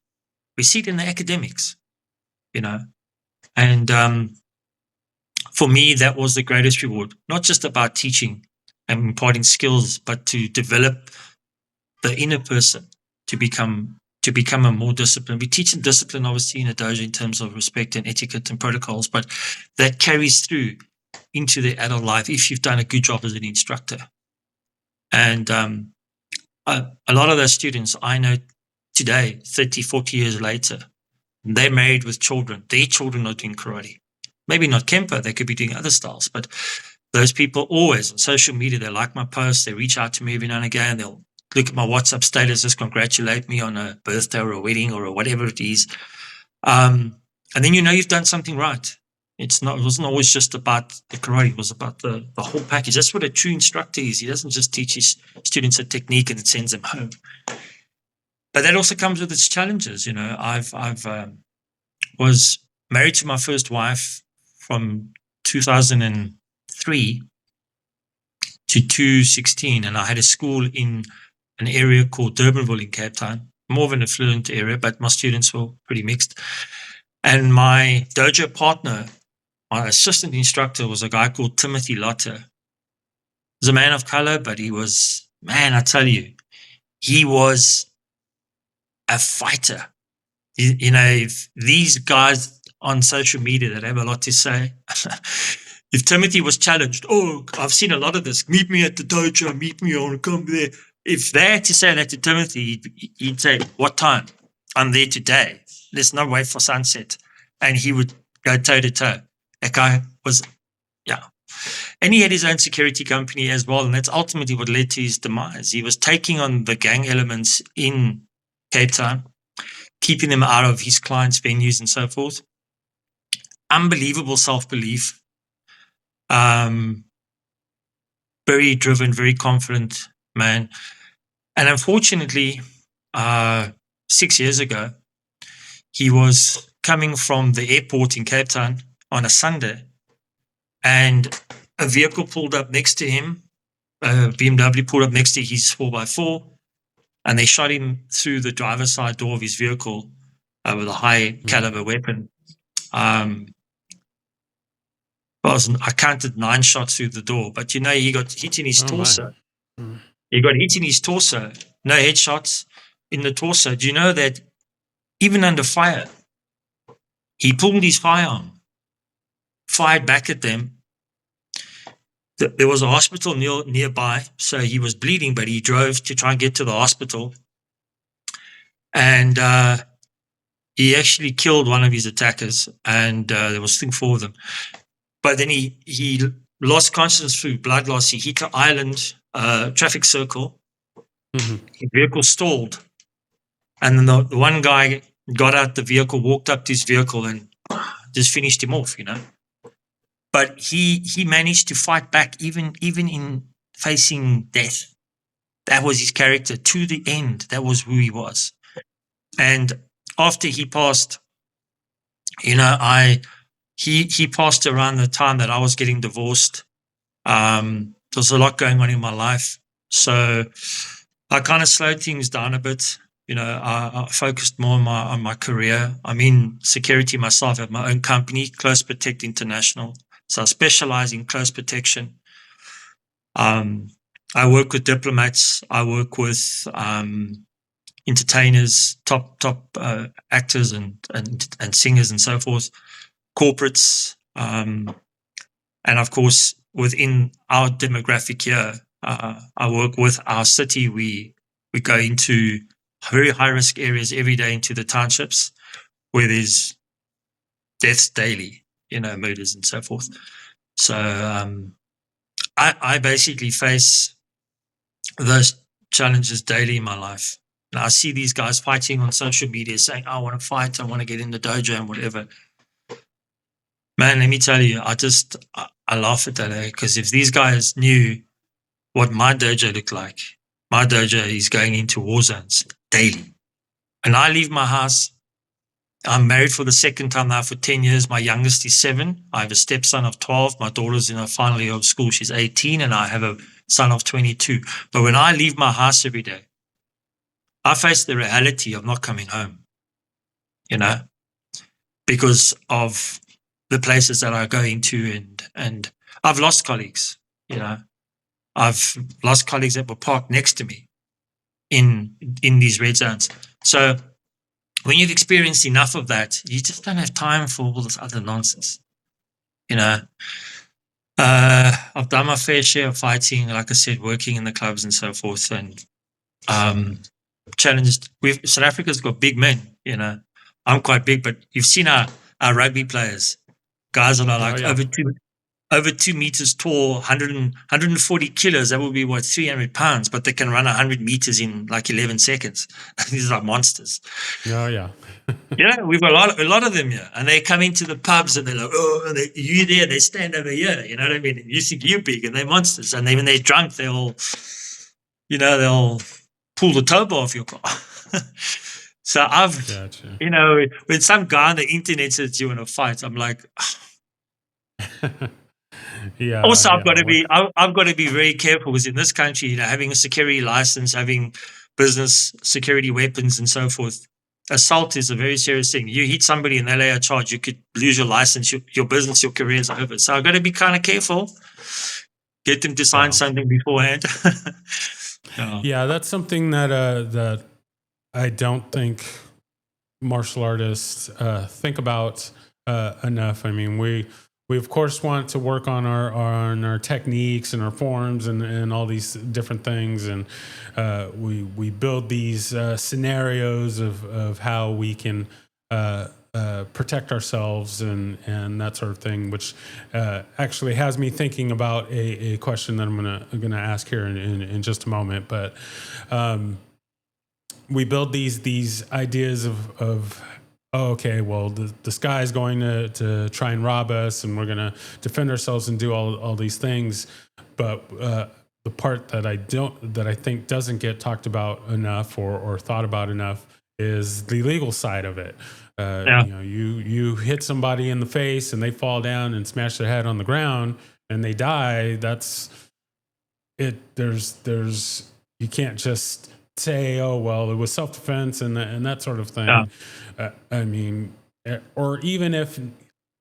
Speaker 3: We see it in the academics, And for me, that was the greatest reward. Not just about teaching and imparting skills, but to develop the inner person to to become a more disciplined. We teach discipline, obviously, in a dojo in terms of respect and etiquette and protocols, but that carries through into their adult life if you've done a good job as an instructor. And a lot of those students I know today, 30, 40 years later, they're married with children. Their children are doing karate. Maybe not Kempo, they could be doing other styles, but those people always on social media, they like my posts, they reach out to me every now and again, they'll look at my WhatsApp status, just congratulate me on a birthday or a wedding or whatever it is. And then you know you've done something right. It wasn't always just about the karate, it was about the whole package. That's what a true instructor is. He doesn't just teach his students a technique and it sends them home. But that also comes with its challenges. You know, I've was married to my first wife from 2003 to 2016, and I had a school in an area called Durbanville in Cape Town, more of an affluent area, but my students were pretty mixed. And my dojo partner, my assistant instructor, was a guy called Timothy Lotter. He was a man of color, but he was, man, I tell you, he was a fighter. You know, if these guys on social media that have a lot to say, if Timothy was challenged, oh, I've seen a lot of this, meet me at the dojo, meet me, I want to come there. If they had to say that to Timothy, he'd say, what time? I'm there today. Let's not wait for sunset. And he would go toe to toe. That guy was, yeah. And he had his own security company as well. And that's ultimately what led to his demise. He was taking on the gang elements in Cape Town, keeping them out of his clients' venues and so forth. Unbelievable self-belief. Very driven, very confident man. And unfortunately, 6 years ago, he was coming from the airport in Cape Town on a Sunday, and a vehicle pulled up next to him. A BMW pulled up next to his 4x4, and they shot him through the driver's side door of his vehicle with a high caliber weapon. I counted 9 shots through the door, but you know, he got hit in his torso. He got hit in his torso, no headshots in the torso. Do you know that even under fire, he pulled his firearm, fired back at them. There was a hospital nearby, so he was bleeding, but he drove to try and get to the hospital. And he actually killed one of his attackers, and there was 4 of them. But then he lost consciousness through blood loss. He hit an island traffic circle. His vehicle stalled. And then the one guy got out the vehicle, walked up to his vehicle, and just finished him off, you know. But he managed to fight back even in facing death. That was his character to the end. That was who he was. And after he passed, you know, he passed around the time that I was getting divorced. There was a lot going on in my life. So I kind of slowed things down a bit. You know, I focused more on my career. I'm in security myself. I have my own company, Close Protect International. So I specialize in close protection. I work with diplomats. I work with entertainers, top actors and singers and so forth, corporates, and of course within our demographic here, I work with our city. We go into very high risk areas every day, into the townships where there's deaths daily, you know, murders and so forth. So I basically face those challenges daily in my life. And I see these guys fighting on social media saying, I want to fight, I want to get in the dojo and whatever. Man, let me tell you, I laugh at that, because if these guys knew what my dojo looked like, my dojo is going into war zones daily. And I leave my house. I'm married for the second time now for 10 years. My youngest is 7. I have a stepson of 12. My daughter's in her final year of school. She's 18, and I have a son of 22. But when I leave my house every day, I face the reality of not coming home, you know, because of the places that I go into, and I've lost colleagues, you know. I've lost colleagues that were parked next to me in these red zones. So when you've experienced enough of that, you just don't have time for all this other nonsense. I've done my fair share of fighting, like I said, working in the clubs and so forth, and challenged. South Africa's got big men. I'm quite big, but you've seen our rugby players, guys that are like over 2 meters tall, 140 kilos. That would be 300 pounds, but they can run 100 meters in like 11 seconds. These are monsters.
Speaker 2: Oh yeah.
Speaker 3: We've got a lot of them here, and they come into the pubs and they're like, oh, you there? They stand over here. You know what I mean? You think you're big, and they're monsters. And when they're drunk, they'll pull the tow bar off your car. So
Speaker 2: Gotcha.
Speaker 3: When some guy on the internet says you want to fight, I'm like,
Speaker 2: yeah.
Speaker 3: Also, I've got to be very careful because in this country, having a security license, having business security weapons, and so forth, assault is a very serious thing. You hit somebody and they lay a charge, you could lose your license, your business, your career is over. So I've got to be kind of careful. Get them to sign something beforehand.
Speaker 2: Yeah, that's something that I don't think martial artists think about enough. I mean, we of course want to work on our techniques and our forms and all these different things, and we build these scenarios of how we can protect ourselves and that sort of thing, which actually has me thinking about a question that I'm gonna ask here in just a moment. But we build these ideas of okay, well, this guy is going to try and rob us, and we're going to defend ourselves and do all these things. But the part that I think doesn't get talked about enough or thought about enough is the legal side of it. You hit somebody in the face and they fall down and smash their head on the ground and they die. That's it. There's you can't just say, oh, well, it was self-defense and that sort of thing. I mean, or even if,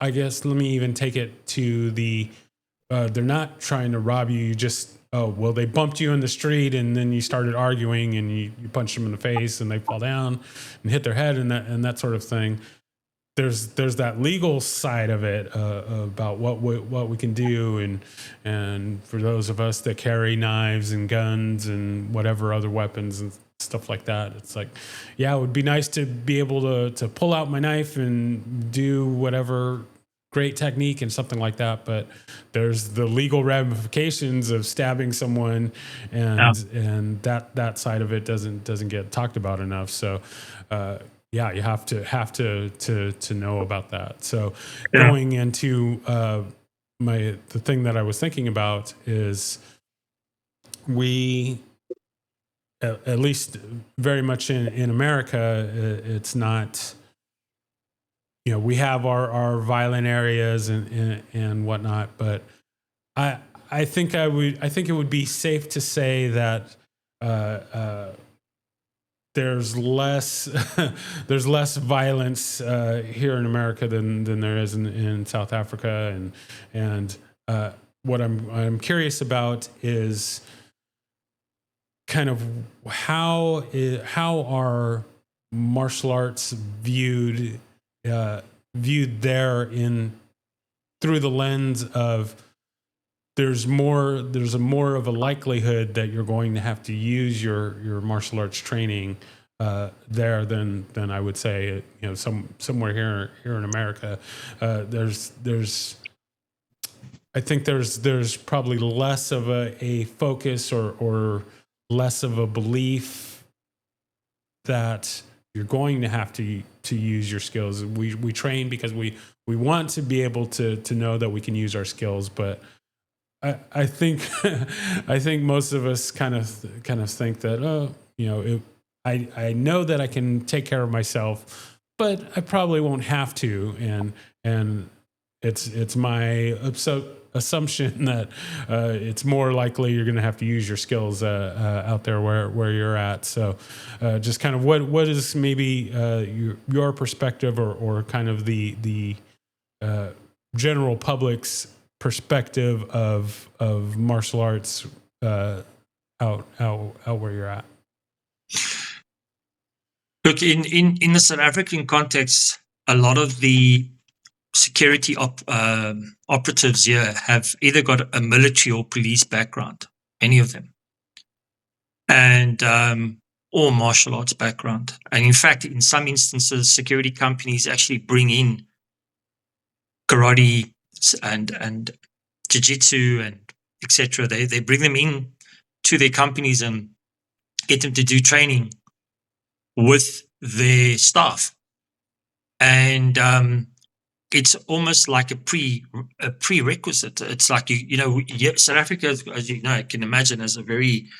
Speaker 2: I guess, let me even take it to they're not trying to rob you. You just, oh, well, they bumped you in the street and then you started arguing and you punched them in the face and they fall down and hit their head and that sort of thing. There's that legal side of it about what we can do, and for those of us that carry knives and guns and whatever other weapons and stuff like that, it's like, yeah, it would be nice to be able to pull out my knife and do whatever great technique and something like that, but there's the legal ramifications of stabbing someone, and that side of it doesn't get talked about enough. So yeah, you have to know about that. So going into the thing that I was thinking about is we, at least very much in America, it's not, we have our violent areas and whatnot, but I think it would be safe to say that there's less violence here in America than there is in South Africa, and what I'm curious about is kind of how are martial arts viewed there through the lens of there's more of a likelihood that you're going to have to use your martial arts training there than I would say somewhere here in America. I think there's probably less of a focus or less of a belief that you're going to have to use your skills. We train because we want to be able to know that we can use our skills, but I think I think most of us kind of think that I know that I can take care of myself, but I probably won't have to, and it's my assumption that it's more likely you're going to have to use your skills out there where you're at. So just kind of what is maybe your perspective or kind of the general public's perspective of martial arts out where you're at?
Speaker 3: Look, in the South African context, a lot of the security operatives here have either got a military or police background, any of them, and or martial arts background. And in fact, in some instances, security companies actually bring in karate and jiu-jitsu and etc. They bring them in to their companies and get them to do training with their staff. And it's almost like a prerequisite. It's like, South Africa, as you know, I can imagine, is it's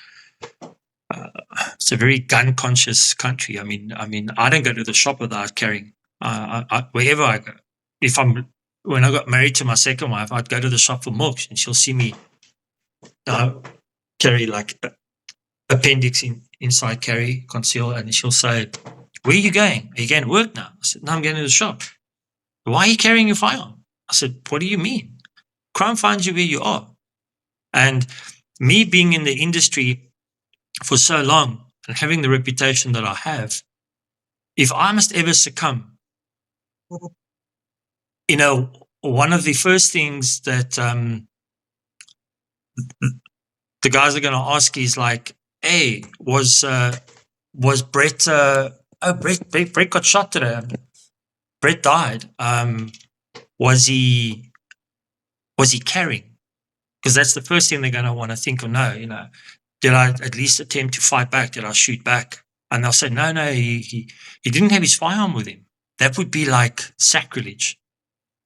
Speaker 3: a very gun conscious country. I mean, I don't go to the shop without carrying. Wherever I go, when I got married to my second wife, I'd go to the shop for milk, and she'll see me carry like appendix inside carry conceal, and she'll say, "Where are you going? Are you going to work now?" I said, "No, I'm going to the shop." "Why are you carrying your firearm?" I said, "What do you mean? Crime finds you where you are." And me being in the industry for so long and having the reputation that I have, if I must ever succumb, one of the first things that the guys are going to ask is like, "Hey, was Brett? Brett got shot today. Brett died. Was he carrying?" Because that's the first thing they're going to want to think of. No, did I at least attempt to fight back? Did I shoot back? And they'll say, no, he didn't have his firearm with him. That would be like sacrilege,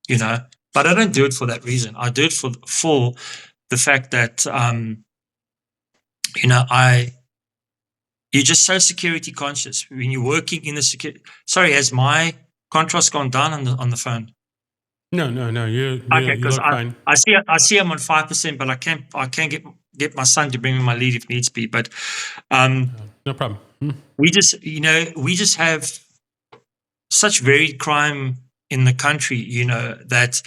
Speaker 3: But I don't do it for that reason. I do it for the fact that, you're just so security conscious when you're working in the security. Sorry, has my contrast gone down on the phone?
Speaker 2: No, you
Speaker 3: Okay,
Speaker 2: you
Speaker 3: because
Speaker 2: look fine.
Speaker 3: I see I'm on 5%, but I can't get my son to bring me my lead if needs be. But
Speaker 2: No problem.
Speaker 3: we just have such varied crime in the country, that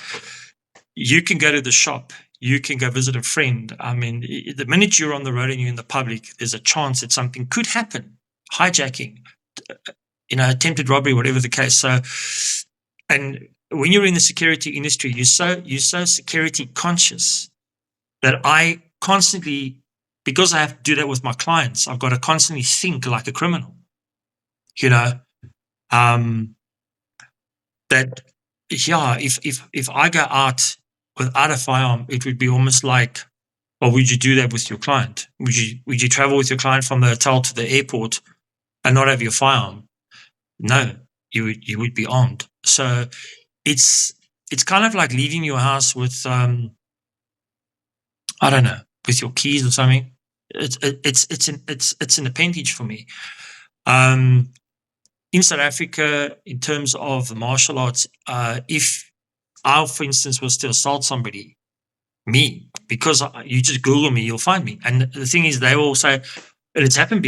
Speaker 3: you can go to the shop, you can go visit a friend. I mean, the minute you're on the road and you're in the public, there's a chance that something could happen, hijacking, attempted robbery, whatever the case. So, and when you're in the security industry, you're so security conscious that I constantly, because I have to do that with my clients, I've got to constantly think like a criminal, that, yeah, if I go out without a firearm, it would be almost like, well, would you do that with your client? Would you travel with your client from the hotel to the airport and not have your firearm? No, you would be armed. So it's kind of like leaving your house with I don't know, with your keys or something. It's an appendage for me. In South Africa, in terms of the martial arts, if I, for instance, was to assault somebody, because you just Google me, you'll find me. And the thing is, they will say, and it's happened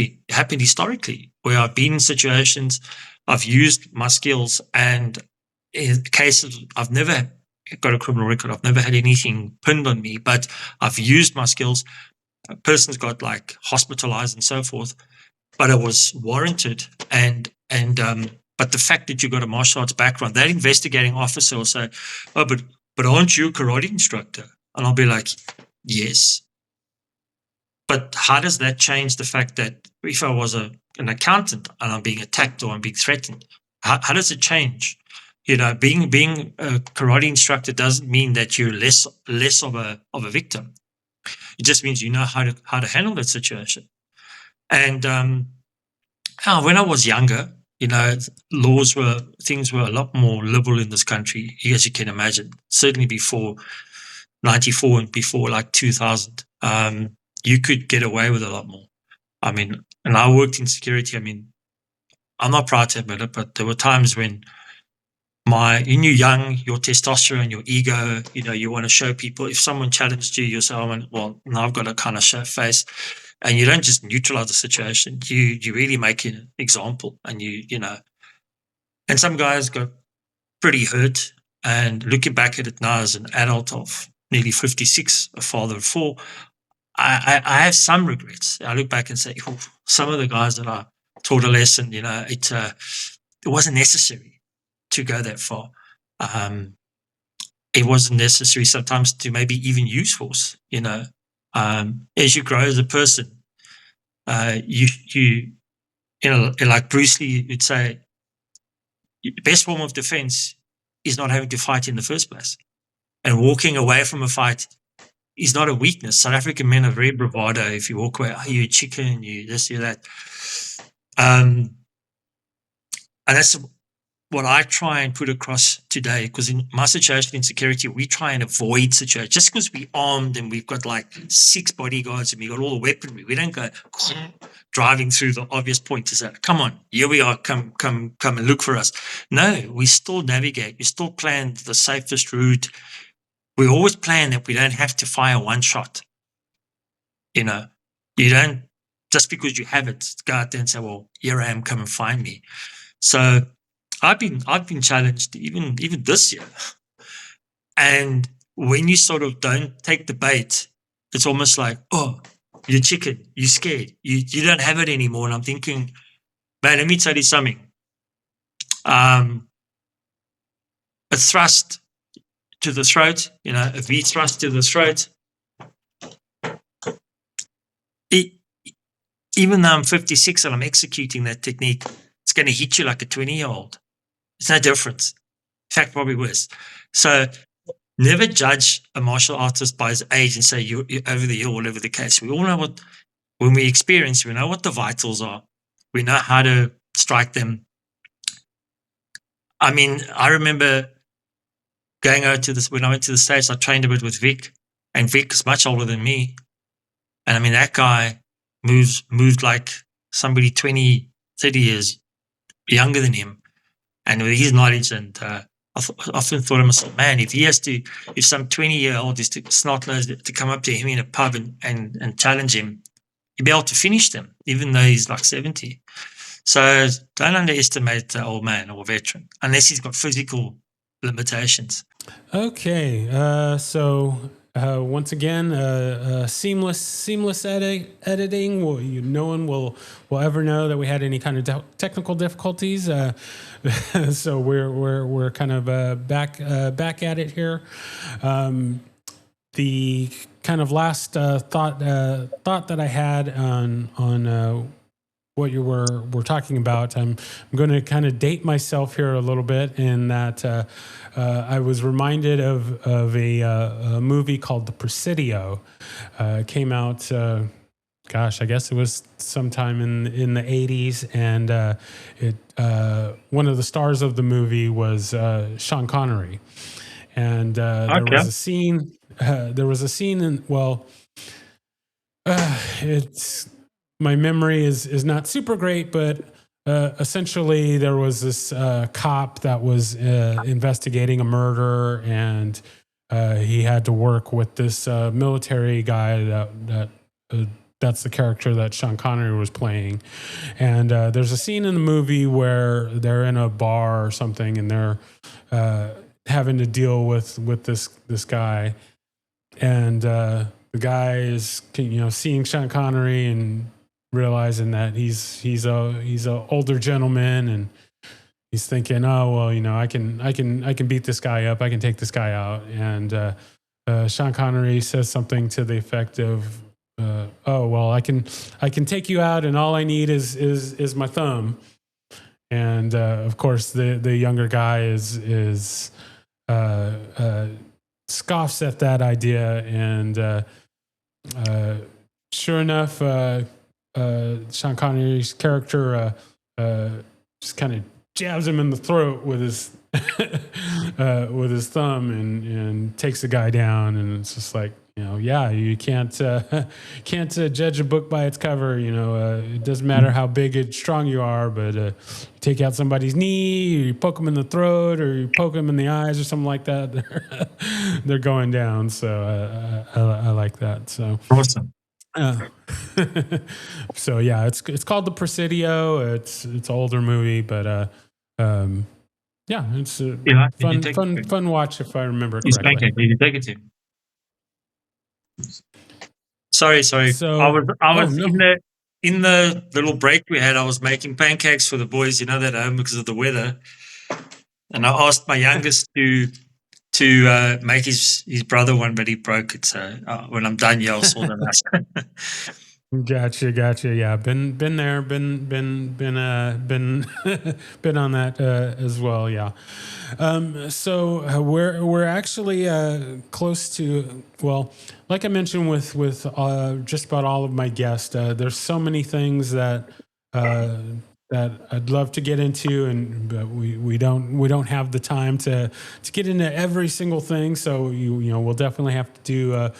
Speaker 3: historically, where I've been in situations, I've used my skills, and in cases, I've never got a criminal record, I've never had anything pinned on me, but I've used my skills. A person's got like hospitalized and so forth, but it was warranted. But the fact that you've got a martial arts background, that investigating officer will say, "Oh, but aren't you a karate instructor?" And I'll be like, "Yes." But how does that change the fact that if I was an accountant and I'm being attacked or I'm being threatened, how does it change? Being a karate instructor doesn't mean that you're less of a victim. It just means you know how to handle that situation. And when I was younger, things were a lot more liberal in this country, as you can imagine. Certainly before 94 and before like 2000, you could get away with a lot more. I mean, and I worked in security. I mean, I'm not proud to admit it, but there were times when when you're young, your testosterone, your ego, you want to show people. If someone challenged you, you'll say, "Well, now I've got to kind of show face." And you don't just neutralize the situation. You really make an example, and and some guys got pretty hurt. And looking back at it now as an adult of nearly 56, a father of 4, I have some regrets. I look back and say, some of the guys that I taught a lesson. It wasn't necessary to go that far. It wasn't necessary sometimes to maybe even use force. As you grow as a person, like Bruce Lee would say, the best form of defense is not having to fight in the first place. And walking away from a fight is not a weakness. South African men are very bravado. If you walk away, you're a chicken, you this, you that. And that's what I try and put across today, because in my situation in security, we try and avoid situations. Just because we're armed and we've got like 6 bodyguards and we've got all the weaponry, we don't go driving through the obvious point to say, come on, here we are, come and look for us. No, we still navigate. We still plan the safest route. We always plan that we don't have to fire one shot. You don't, just because you have it, go out there and say, well, here I am, come and find me. So I've been challenged even this year. And when you sort of don't take the bait, it's almost like, oh, you're chicken, you're scared, you don't have it anymore. And I'm thinking, man, let me tell you something. A thrust to the throat, a V thrust to the throat. Even though I'm 56 and I'm executing that technique, it's going to hit you like a 20-year-old. It's no difference. In fact, probably worse. So never judge a martial artist by his age and say you're over the hill, whatever the case. We all know when we experience, we know what the vitals are. We know how to strike them. I mean, I remember going over to this, when I went to the States, I trained a bit with Vic, and Vic is much older than me. And I mean, that guy moved like somebody 20, 30 years younger than him. And with his knowledge, and I often thought to myself, man, if some 20-year-old is snot nose to come up to him in a pub and challenge him, he'd be able to finish them, even though he's like 70. So don't underestimate the old man or veteran, unless he's got physical limitations.
Speaker 2: Okay, so once again, seamless editing. No one will ever know that we had any kind of technical difficulties. So we're kind of back at it here. The kind of last thought that I had on what you were talking about, I'm going to kind of date myself here a little bit in that I was reminded of a movie called The Presidio. It came out, I guess it was sometime in the 80s, and one of the stars of the movie was Sean Connery, and there was a scene. It's. My memory is not super great, but essentially there was this cop that was investigating a murder, and he had to work with this military guy that's the character that Sean Connery was playing. And there's a scene in the movie where they're in a bar or something, and they're having to deal with this guy, and the guy is seeing Sean Connery and realizing that he's a older gentleman, and he's thinking, oh well, I can beat this guy up, I can take this guy out. And Sean Connery says something to the effect of, oh well, I can take you out, and all I need is my thumb. And of course the younger guy is scoffs at that idea, and sure enough, Sean Connery's character just kind of jabs him in the throat with his with his thumb, and takes the guy down. And it's just like, you can't judge a book by its cover. It doesn't matter how big and strong you are, but you take out somebody's knee, or you poke them in the throat, or you poke them in the eyes, or something like that, they're going down. So I like that. So
Speaker 3: awesome.
Speaker 2: So yeah, it's called The Presidio. It's an older movie, but it's a fun watch if I remember correctly.
Speaker 3: Did you take it to? Sorry.
Speaker 2: So,
Speaker 3: I was in the little break we had, I was making pancakes for the boys, that at home because of the weather. And I asked my youngest to make his brother one, but he broke it. So when I'm done, yeah, I'll sort them out.
Speaker 2: Gotcha. Yeah, been there, been been on that as well. Yeah. So we're actually close to, well, like I mentioned with just about all of my guests. There's so many things that that I'd love to get into, but we don't have the time to get into every single thing. So we'll definitely have to do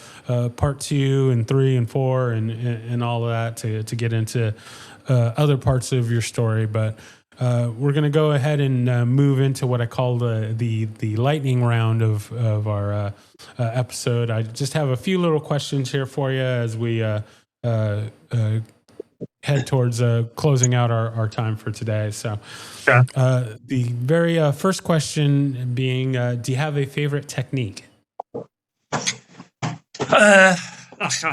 Speaker 2: part 2 and 3 and 4 and all of that to get into other parts of your story. But we're going to go ahead and move into what I call the lightning round of our episode. I just have a few little questions here for you as we head towards closing out our time for today. So
Speaker 3: Yeah.
Speaker 2: the very first question being, do you have a favorite technique?
Speaker 3: I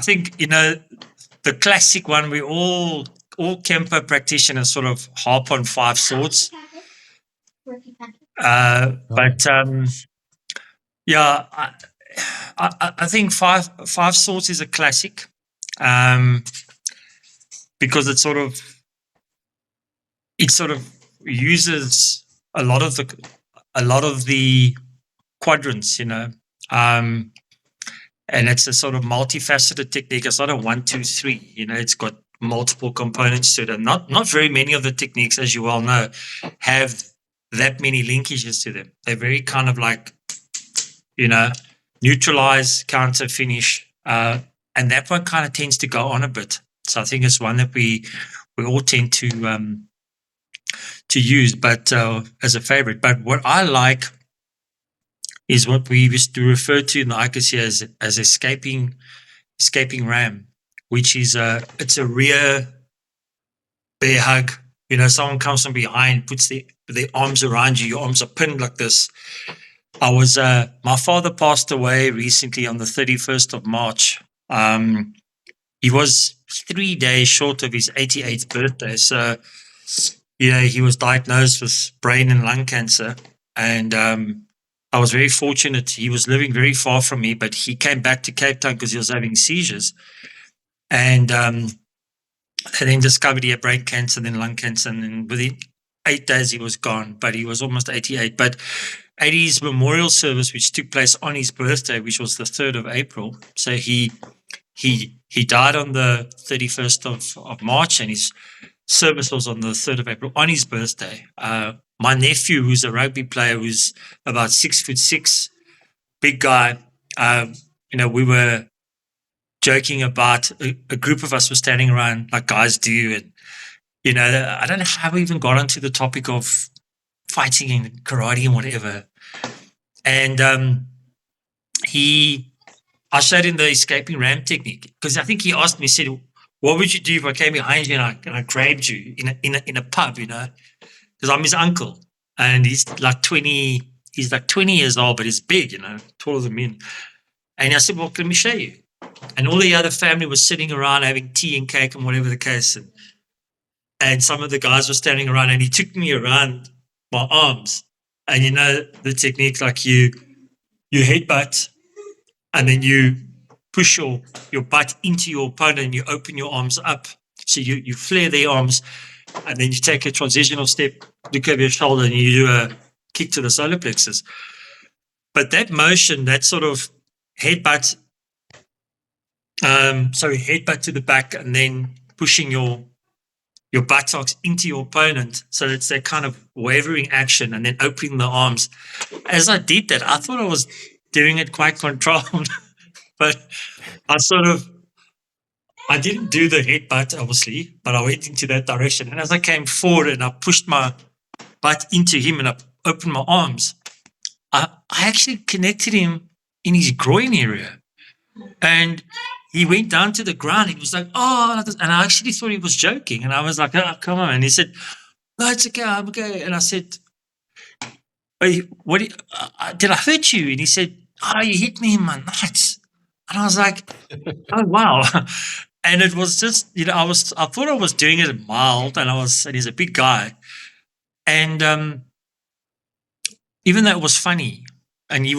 Speaker 3: think, the classic one, we all Kempo practitioners sort of harp on 5 swords. But yeah, I think five swords is a classic, because it sort of uses a lot of the quadrants, and it's a sort of multifaceted technique. It's not a 1, 2, 3. It's got multiple components to it, and not very many of the techniques, as you well know, have that many linkages to them. They're very kind of like, neutralize, counter, finish, and that one kind of tends to go on a bit. So I think it's one that we all tend to use, but as a favorite. But what I like is what we used to refer to in the ICAC as escaping ram, which is it's a rear bear hug. Someone comes from behind, puts their arms around you. Your arms are pinned like this. My father passed away recently on the 31st of March. He was 3 days short of his 88th birthday. So, he was diagnosed with brain and lung cancer. And I was very fortunate. He was living very far from me, but he came back to Cape Town because he was having seizures. And then discovered he had brain cancer, then lung cancer. And then within 8 days, he was gone, but he was almost 88. But at his memorial service, which took place on his birthday, which was the 3rd of April. So he died on the 31st of March, and his service was on the 3rd of April on his birthday. My nephew, who's a rugby player, who's about 6'6", big guy, we were joking about a group of us were standing around like guys do. And, I don't know how we even got onto the topic of fighting and karate and whatever. And I showed him the escaping ram technique, because I think he asked me, he said, what would you do if I came behind you and I grabbed you in a pub, because I'm his uncle, and he's like 20 years old, but he's big, taller than me. And I said, well, let me show you. And all the other family was sitting around having tea and cake and whatever the case. And some of the guys were standing around, and he took me around my arms. And the technique, like you headbutt, and then you push your butt into your opponent, and you open your arms up. So you flare their arms, and then you take a transitional step, look over your shoulder, and you do a kick to the solar plexus. But that motion, that sort of headbutt, headbutt to the back, and then pushing your buttocks into your opponent. So it's that kind of wavering action, and then opening the arms. As I did that, I thought I was doing it quite controlled, but I didn't do the headbutt, obviously, but I went into that direction. And as I came forward and I pushed my butt into him and I opened my arms, I actually connected him in his groin area. And he went down to the ground. He was like, oh, and I actually thought he was joking. And I was like, oh, come on. And he said, no, it's okay, I'm okay. And I said, hey, did I hurt you? And he said, oh, you hit me in my nuts. And I was like, oh, wow. And it was just, I thought I was doing it mild, and he's a big guy. And even though it was funny, and he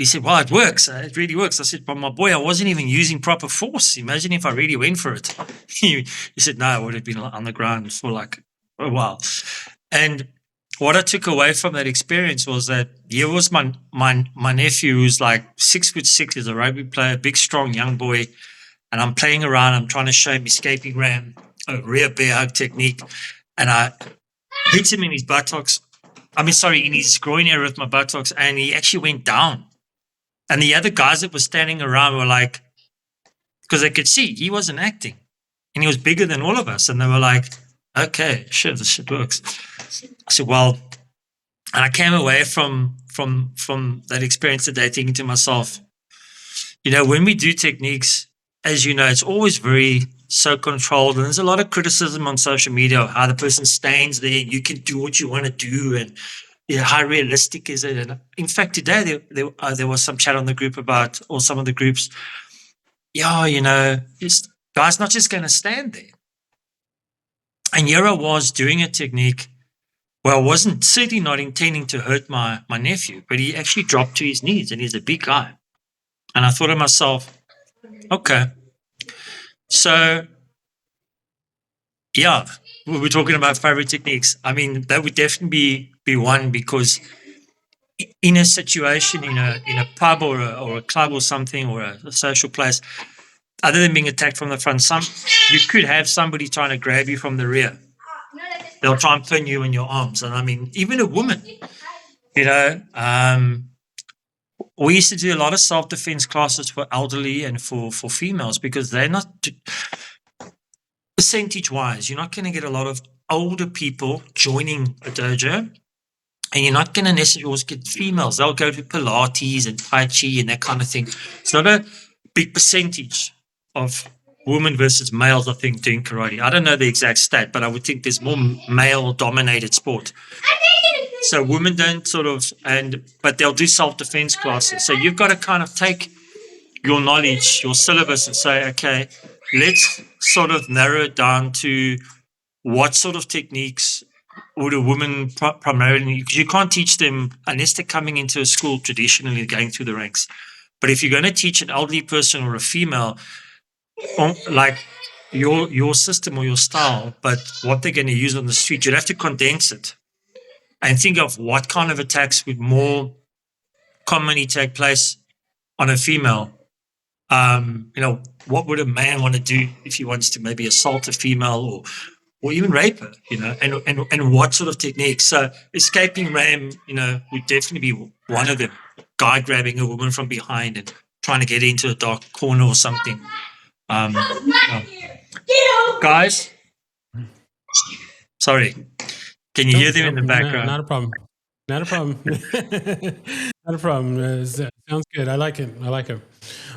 Speaker 3: said, well, it works. It really works. I said, but my boy, I wasn't even using proper force. Imagine if I really went for it. He said, no, I would have been on the ground for like a while. And what I took away from that experience was that here was my nephew, who's like 6'6", is a rugby player, big, strong young boy. And I'm playing around. I'm trying to show him escaping ram, a rear bear hug technique. And I hit him in his buttocks. In his groin area with my buttocks. And he actually went down. And the other guys that were standing around were like, because they could see he wasn't acting. And he was bigger than all of us. And they were like, okay, sure, this shit works. I said, well, and I came away from that experience today thinking to myself, when we do techniques, as you know, it's always very so controlled. And there's a lot of criticism on social media of how the person stands there and you can do what you want to do. And how realistic is it? And in fact, today there was some chat on the group or some of the groups, this guy's not just going to stand there. And here I was doing a technique where I wasn't certainly not intending to hurt my nephew, but he actually dropped to his knees, and he's a big guy. And I thought to myself, okay, so yeah, we were talking about favorite techniques. That would definitely be one, because in a situation, in a pub or a club or something, or a social place, other than being attacked from the front, you could have somebody trying to grab you from the rear. They'll try and pin you in your arms. And even a woman, we used to do a lot of self-defense classes for elderly and for females, because they're not, percentage-wise, you're not going to get a lot of older people joining a dojo, and you're not going to necessarily always get females. They'll go to Pilates and Tai Chi and that kind of thing. It's not a big percentage of women versus males, I think, doing karate. I don't know the exact stat, but I would think there's more male-dominated sport. So women don't but they'll do self-defense classes. So you've got to kind of take your knowledge, your syllabus, and say, okay, let's sort of narrow it down to what sort of techniques would a woman primarily, because you can't teach them unless they're coming into a school traditionally going through the ranks. But if you're going to teach an elderly person or a female, like your system or your style, but what they're going to use on the street, you'd have to condense it and think of what kind of attacks would more commonly take place on a female. What would a man want to do if he wants to maybe assault a female or even rape her, and what sort of techniques? So escaping ram, would definitely be one of them. Guy grabbing a woman from behind and trying to get into a dark corner or something. Guys, sorry, can you hear them in the background?
Speaker 2: Not a problem. Not a problem. Not a problem. Sounds good. I like it.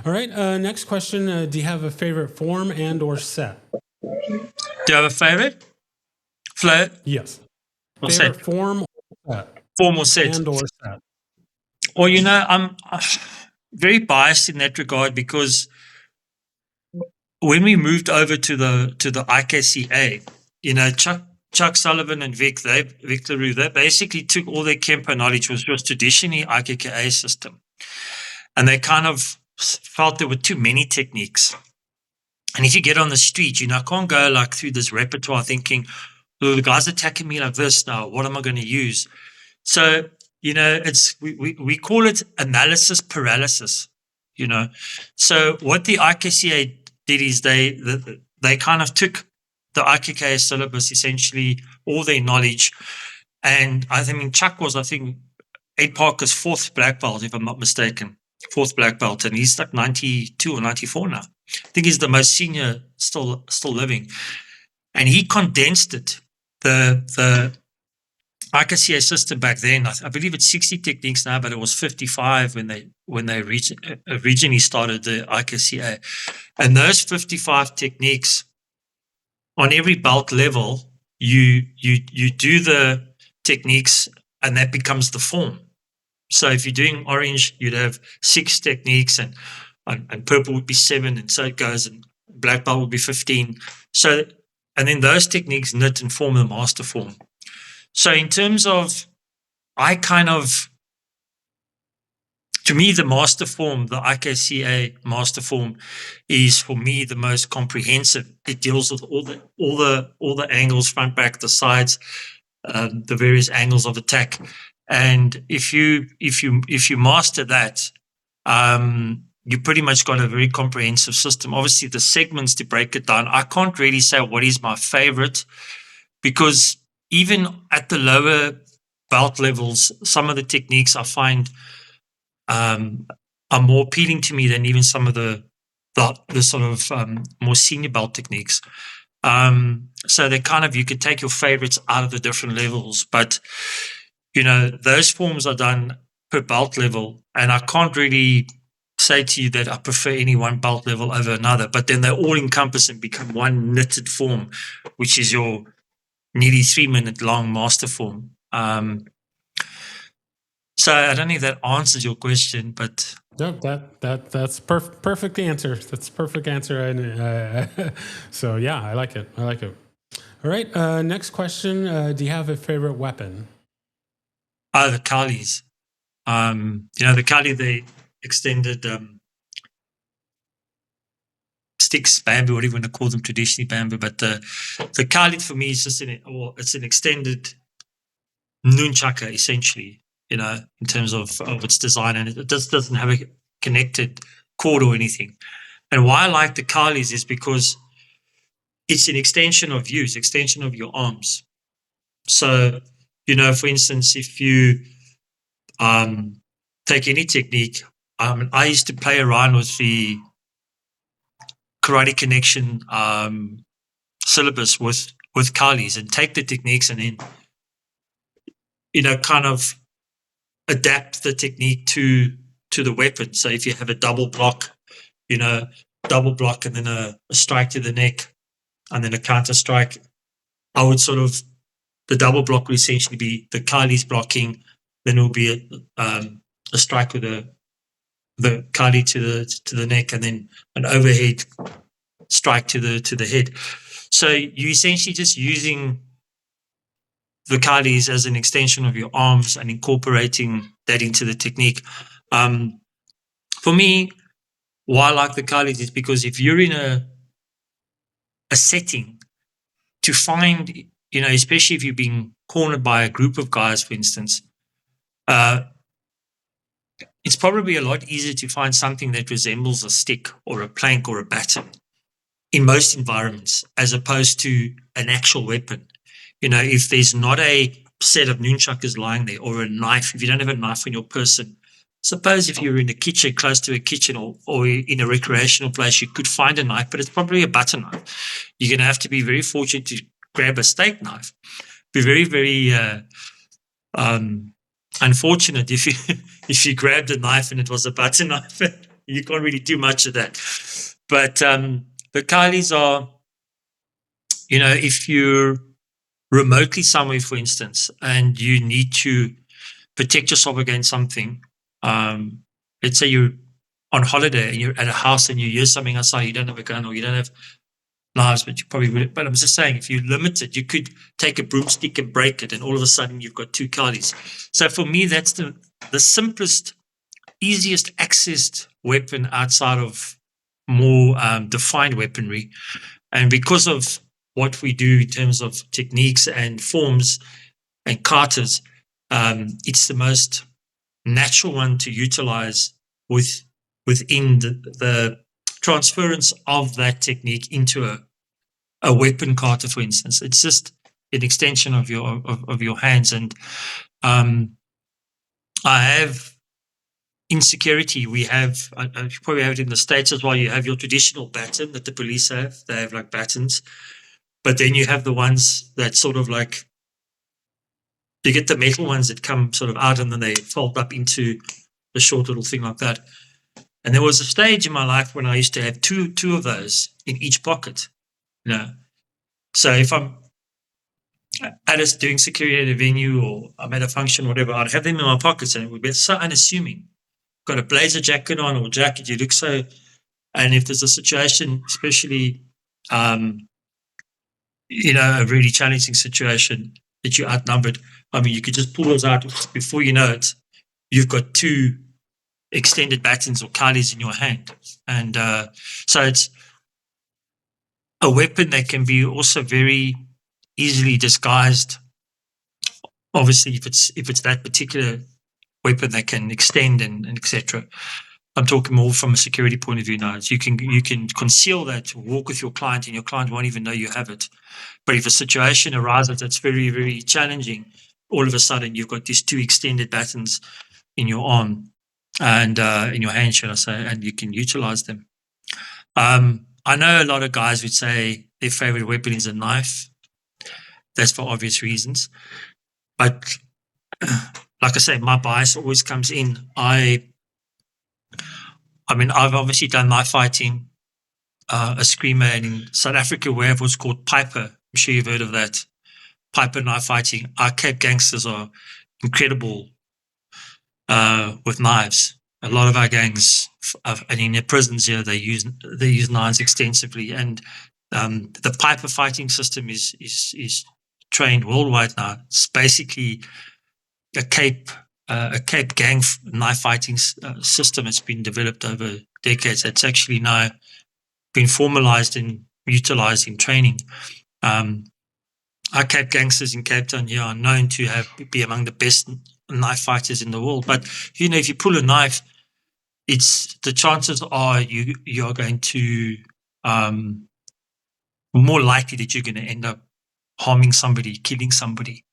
Speaker 2: All right. Next question. Do you have a favorite form and or set?
Speaker 3: Do you have a favorite? Flo?
Speaker 2: Yes.
Speaker 3: Or
Speaker 2: favorite
Speaker 3: set?
Speaker 2: Form or set?
Speaker 3: Form or set?
Speaker 2: And or set.
Speaker 3: Well, I'm very biased in that regard, because when we moved over to the IKCA, Chuck Sullivan and Vic LaRue, they basically took all their Kempo knowledge, which was traditionally IKKA system, and they kind of felt there were too many techniques. And if you get on the street, I can't go like through this repertoire thinking, oh, the guy's attacking me like this now, what am I going to use? So, we call it analysis paralysis, So what the IKCA did is they kind of took the IKKA syllabus, essentially all their knowledge. And Chuck was, Ed Parker's fourth black belt, if I'm not mistaken, fourth black belt. And he's like 92 or 94 now. I think he's the most senior still living. And he condensed it. The IKCA system back then, I believe it's 60 techniques now, but it was 55 when they originally started the IKCA. And those 55 techniques, on every belt level, you do the techniques, and that becomes the form. So if you're doing orange, you'd have 6 techniques, and purple would be 7, and so it goes. And black belt will be 15. So, and then those techniques knit and form the master form. So in terms of, to me, the master form, the IKCA master form, is for me the most comprehensive. It deals with all the angles, front, back, the sides, the various angles of attack. And if you master that, you pretty much got a very comprehensive system. Obviously, the segments to break it down, I can't really say what is my favorite, because even at the lower belt levels, some of the techniques I find are more appealing to me than even some of the sort of more senior belt techniques. So they kind of, you could take your favorites out of the different levels, but those forms are done per belt level, and I can't really say to you that I prefer any one belt level over another, but then they all encompass and become one knitted form, which is your nearly 3-minute long master form. So I don't know if that answers your question, but
Speaker 2: no, that's perfect answer. That's perfect answer. And so yeah, I like it. All right. Next question. Do you have a favorite weapon?
Speaker 3: the Kalis. The Kali, the extended sticks, bamboo, whatever you want to call them, traditionally bamboo. But the Kali for me is just it's an extended nunchaka, essentially, in terms of its design, and it just doesn't have a connected cord or anything. And why I like the Kalis is because it's an extension of you, it's an extension of your arms. So, for instance, if you take any technique, I used to play around with the Karate Connection syllabus with Kalis and take the techniques and then, kind of adapt the technique to the weapon. So if you have a double block and then a strike to the neck and then a counter strike, I would the double block would essentially be the Kali's blocking, then it will be a strike with the Kali to the neck, and then an overhead strike to the head. So you essentially just using the Kalis as an extension of your arms and incorporating that into the technique. For me, why I like the Kalis is because if you're in a setting, to find, especially if you're being cornered by a group of guys, for instance, it's probably a lot easier to find something that resembles a stick or a plank or a baton in most environments, as opposed to an actual weapon. If there's not a set of nunchakas lying there, or a knife, if you don't have a knife on your person, suppose if you're in a kitchen, close to a kitchen, or in a recreational place, you could find a knife, but it's probably a butter knife. You're going to have to be very fortunate to grab a steak knife. Be very, very unfortunate if you grabbed a knife and it was a butter knife. You can't really do much of that. But the Kalis are, if you're remotely somewhere, for instance, and you need to protect yourself against something, let's say you're on holiday and you're at a house and you hear something outside, you don't have a gun or you don't have knives, but you probably would. But I'm just saying, if you're limited, you could take a broomstick and break it, and all of a sudden you've got 2 Kalis. So for me, that's the simplest, easiest accessed weapon outside of more defined weaponry. And because of what we do in terms of techniques and forms and katas, it's the most natural one to utilize within the transference of that technique into a weapon kata, for instance. It's just an extension of your hands. And I have insecurity. You probably have it in the States as well. You have your traditional baton that the police have. They have like batons. But then you have the ones that sort of like, you get the metal ones that come sort of out and then they fold up into the short little thing like that. And there was a stage in my life when I used to have two of those in each pocket. So if I'm doing security at a venue or I'm at a function, whatever, I'd have them in my pockets and it would be so unassuming. Got a blazer jacket on or jacket, you look so And if there's a situation, especially, a really challenging situation that you're outnumbered, I mean, you could just pull those out before you know it. You've got two extended batons or kalis in your hand. And so it's a weapon that can be also very easily disguised. Obviously, if it's that particular weapon that can extend and etc. I'm talking more from a security point of view now. You can conceal that, walk with your client, and your client won't even know you have it. But if a situation arises that's very, very challenging, all of a sudden you've got these two extended batons in your arm and in your hand, should I say, and you can utilize them. I know a lot of guys would say their favorite weapon is a knife. That's for obvious reasons. But like I say, my bias always comes in. I mean, I've obviously done knife fighting, a screamer, and in South Africa we have what's called piper. I'm sure you've heard of that. Piper knife fighting. Our Cape gangsters are incredible with knives. A lot of our gangs, and in their prisons here, they use knives extensively. And the piper fighting system is trained worldwide now. It's basically a Cape gang knife fighting system that's been developed over decades. It's actually now been formalized and utilized in training. Our Cape gangsters in Cape Town here are known to be among the best knife fighters in the world. But if you pull a knife, the chances are you are going to more likely that you're going to end up harming somebody, killing somebody.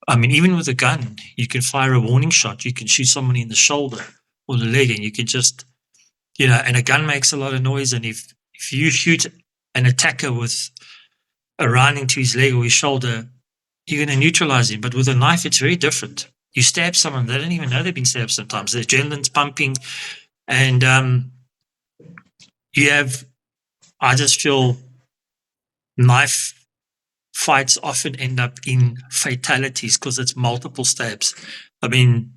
Speaker 3: I mean, even with a gun, you can fire a warning shot. You can shoot somebody in the shoulder or the leg, and you can just, and a gun makes a lot of noise. And if you shoot an attacker with a round into his leg or his shoulder, you're going to neutralize him. But with a knife, it's very different. You stab someone, they don't even know they've been stabbed sometimes. The adrenaline's pumping. And I just feel knife fights often end up in fatalities because it's multiple stabs. I mean,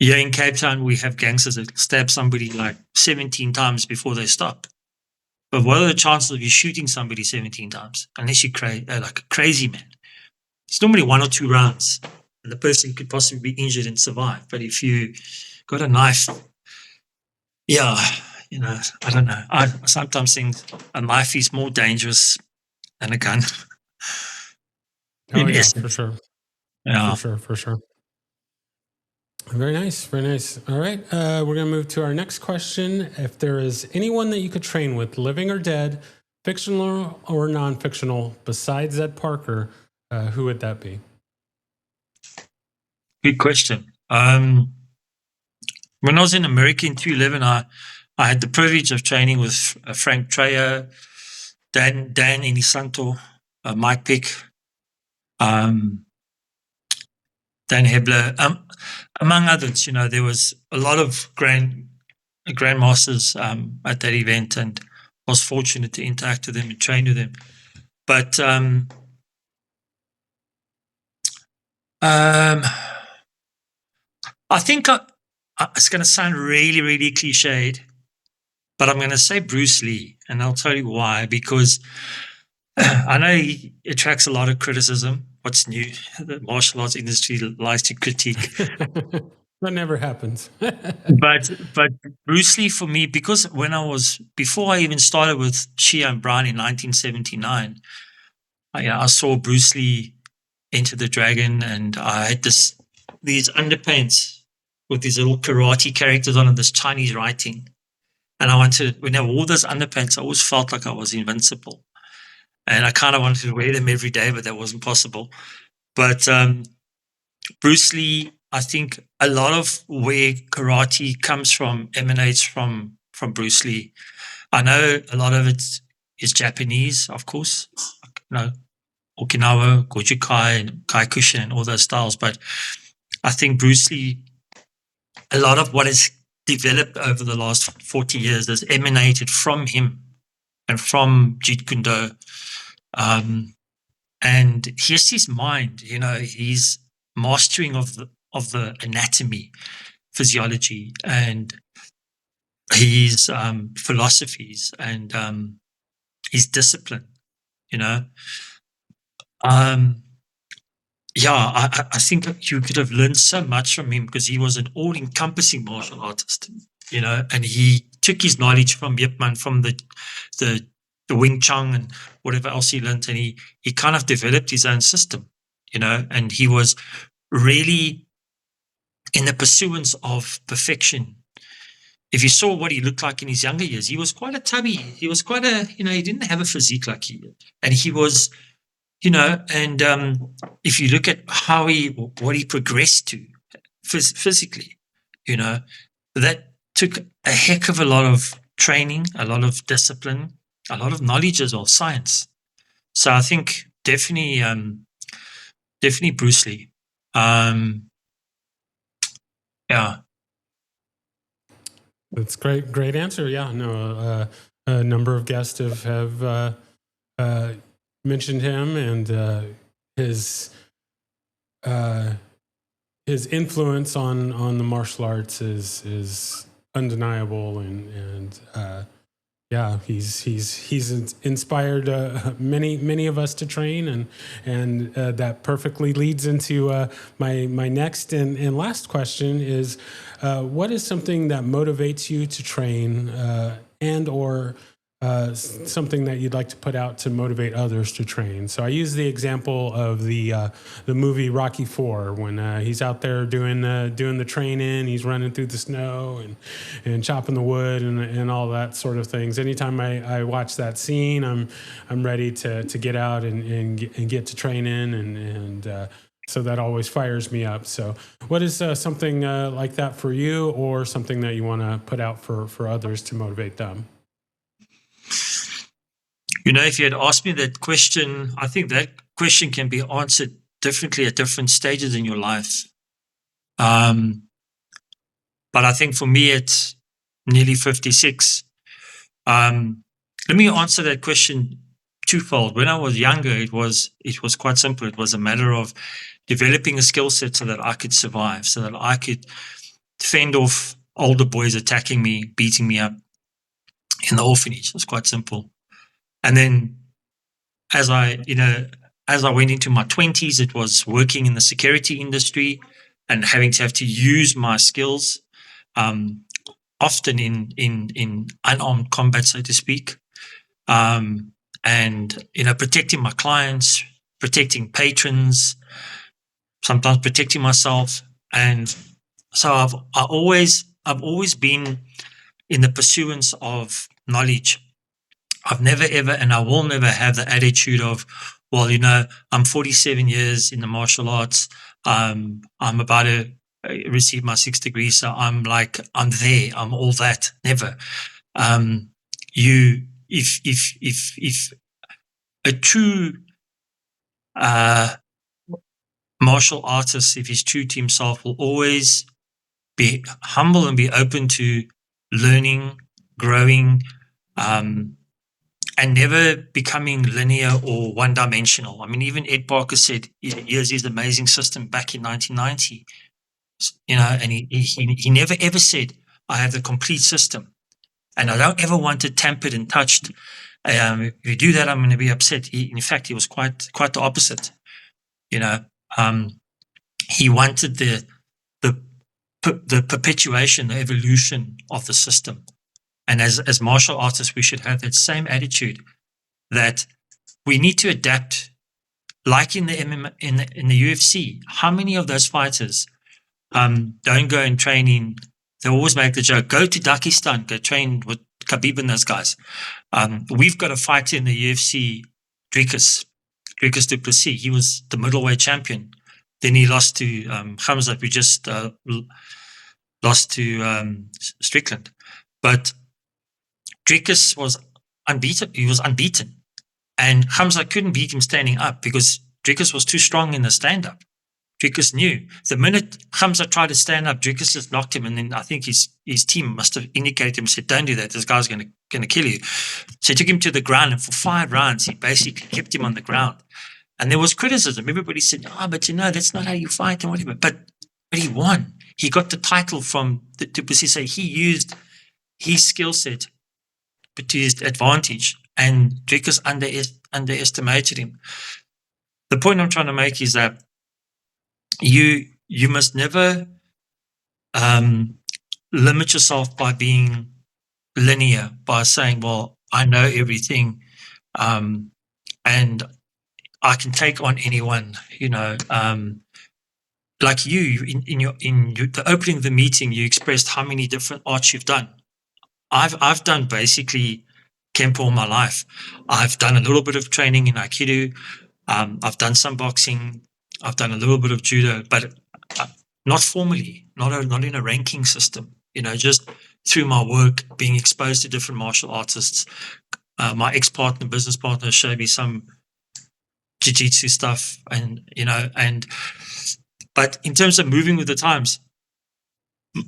Speaker 3: here in Cape Town, we have gangsters that stab somebody like 17 times before they stop. But what are the chances of you shooting somebody 17 times? Unless you're like a crazy man. It's normally 1 or 2 rounds, and the person could possibly be injured and survive. But if you got a knife, I don't know. I sometimes think a knife is more dangerous than a gun.
Speaker 2: Oh, yeah, for sure.
Speaker 3: Yeah.
Speaker 2: For sure. Very nice. Very nice. All right. We're going to move to our next question. If there is anyone that you could train with, living or dead, fictional or non-fictional, besides Zed Parker, who would that be?
Speaker 3: Good question. When I was in America in 2011, I had the privilege of training with Frank Correia, Dan Inisanto, Mike Pick, Dan Hebler, among others. There was a lot of grandmasters at that event, and I was fortunate to interact with them and train with them. But I think it's going to sound really, really cliched, but I'm going to say Bruce Lee, and I'll tell you why. Because I know he attracts a lot of criticism. What's new? The martial arts industry likes to critique.
Speaker 2: That never happens.
Speaker 3: but Bruce Lee for me, because before I even started with Shia and Brown in 1979, I saw Bruce Lee Enter the Dragon, and I had these underpants with these little karate characters on this Chinese writing. And when I wore those underpants, I always felt like I was invincible. And I kind of wanted to wear them every day, but that wasn't possible. But Bruce Lee, I think a lot of where karate comes from emanates from Bruce Lee. I know a lot of it is Japanese, of course, Okinawa, Goju Kai, and Kaikushin, and all those styles. But I think Bruce Lee, a lot of what has developed over the last 40 years has emanated from him and from Jeet Kune Do. And just his mind, his mastering of the anatomy, physiology, and his philosophies and his discipline. You know, yeah, I think that you could have learned so much from him because he was an all-encompassing martial artist. You know, and he took his knowledge from Yip Man, from the Wing Chun and whatever else he learned, and he kind of developed his own system. You know, and he was really in the pursuance of perfection. If you saw what he looked like in his younger years, he was quite a tubby. He was quite a, you know, he didn't have a physique like he did. And he was, you know, and if you look at what he progressed to physically, you know, that took a heck of a lot of training, a lot of discipline, a lot of knowledge as well, science. So I think definitely Bruce Lee. Yeah.
Speaker 2: That's great answer. Yeah, no, a number of guests have mentioned him, and his influence on the martial arts is undeniable, and yeah, he's inspired many of us to train, and that perfectly leads into my next and last question is, what is something that motivates you to train, and or something that you'd like to put out to motivate others to train? So I use the example of the movie Rocky IV, when he's out there doing the training, he's running through the snow and chopping the wood and all that sort of things. Anytime I watch that scene, I'm ready to get out and get to training, and so that always fires me up. So what is something like that for you, or something that you want to put out for others to motivate them?
Speaker 3: You know, if you had asked me that question, I think that question can be answered differently at different stages in your life. But I think for me, it's nearly 56. Let me answer that question twofold. When I was younger, it was quite simple. It was a matter of developing a skill set so that I could survive, so that I could fend off older boys attacking me, beating me up in the orphanage. It was quite simple. And then as I went into my 20s, it was working in the security industry and having to use my skills, often in unarmed combat, so to speak, and protecting my clients, protecting patrons, sometimes protecting myself. And so I've always been in the pursuance of knowledge. I've never ever, and I will never have the attitude of, well, you know, I'm 47 years in the martial arts. I'm about to receive my 6th degree, so I'm there. I'm all that. Never. If a true martial artist, if he's true to himself, will always be humble and be open to learning, growing, and never becoming linear or one-dimensional. I mean, even Ed Parker said he has his amazing system back in 1990, you know, and he never ever said, I have the complete system and I don't ever want it tampered and touched. If you do that, I'm going to be upset. In fact, he was quite the opposite. You know, he wanted the perpetuation, the evolution of the system. And as martial artists, we should have that same attitude, that we need to adapt. Like in the in the UFC, how many of those fighters don't go and train in? They always make the joke: go to Dakistan, go train with Khabib and those guys. We've got a fighter in the UFC, Dricus du Plessis. He was the middleweight champion. Then he lost to Khamzat. We just lost to Strickland, but Dricus was unbeaten. He was unbeaten. And Khamzat couldn't beat him standing up because Dricus was too strong in the stand-up. Dricus knew. The minute Khamzat tried to stand up, Dricus just knocked him. And then I think his team must have indicated him and said, don't do that. This guy's going to kill you. So he took him to the ground. And for 5 rounds, he basically kept him on the ground. And there was criticism. Everybody said, but you know, that's not how you fight and whatever. But he won. He got the title from Du Plessis. So he used his skill set to his advantage, and Drickers underestimated him. The point I'm trying to make is that you must never limit yourself by being linear, by saying, well, I know everything, and I can take on anyone, like you in the opening of the meeting, you expressed how many different arts you've done. I've done basically Kempo all my life. I've done a little bit of training in Aikido. I've done some boxing. I've done a little bit of judo, but not formally, not in a ranking system. Just through my work, being exposed to different martial artists. My ex-partner, business partner, showed me some jiu-jitsu stuff, but in terms of moving with the times,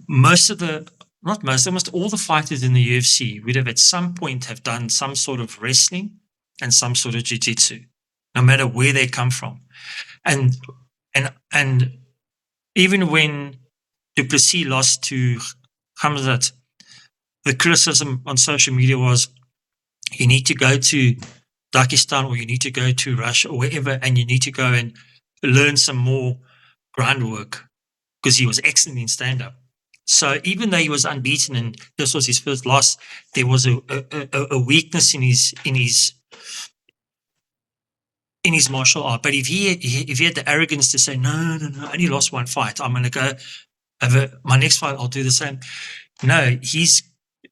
Speaker 3: almost all the fighters in the UFC would have at some point have done some sort of wrestling and some sort of jiu-jitsu, no matter where they come from. And even when Duplessis lost to Hamzat, the criticism on social media was, you need to go to Dagestan or you need to go to Russia or wherever, and you need to go and learn some more groundwork, because he was excellent in stand-up. So even though he was unbeaten and this was his first loss, there was a weakness in his martial art. But if he had the arrogance to say, no, I only lost one fight, I'm going to go over my next fight, I'll do the same. No, he's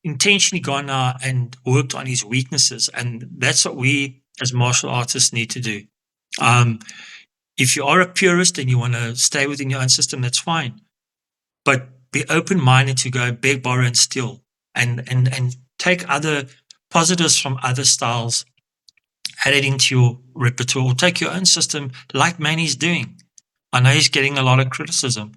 Speaker 3: intentionally gone now and worked on his weaknesses, and that's what we as martial artists need to do. If you are a purist and you want to stay within your own system, that's fine. But be open-minded to go beg, borrow, and steal, and take other positives from other styles, add it into your repertoire, or take your own system like Manny's doing. I know he's getting a lot of criticism.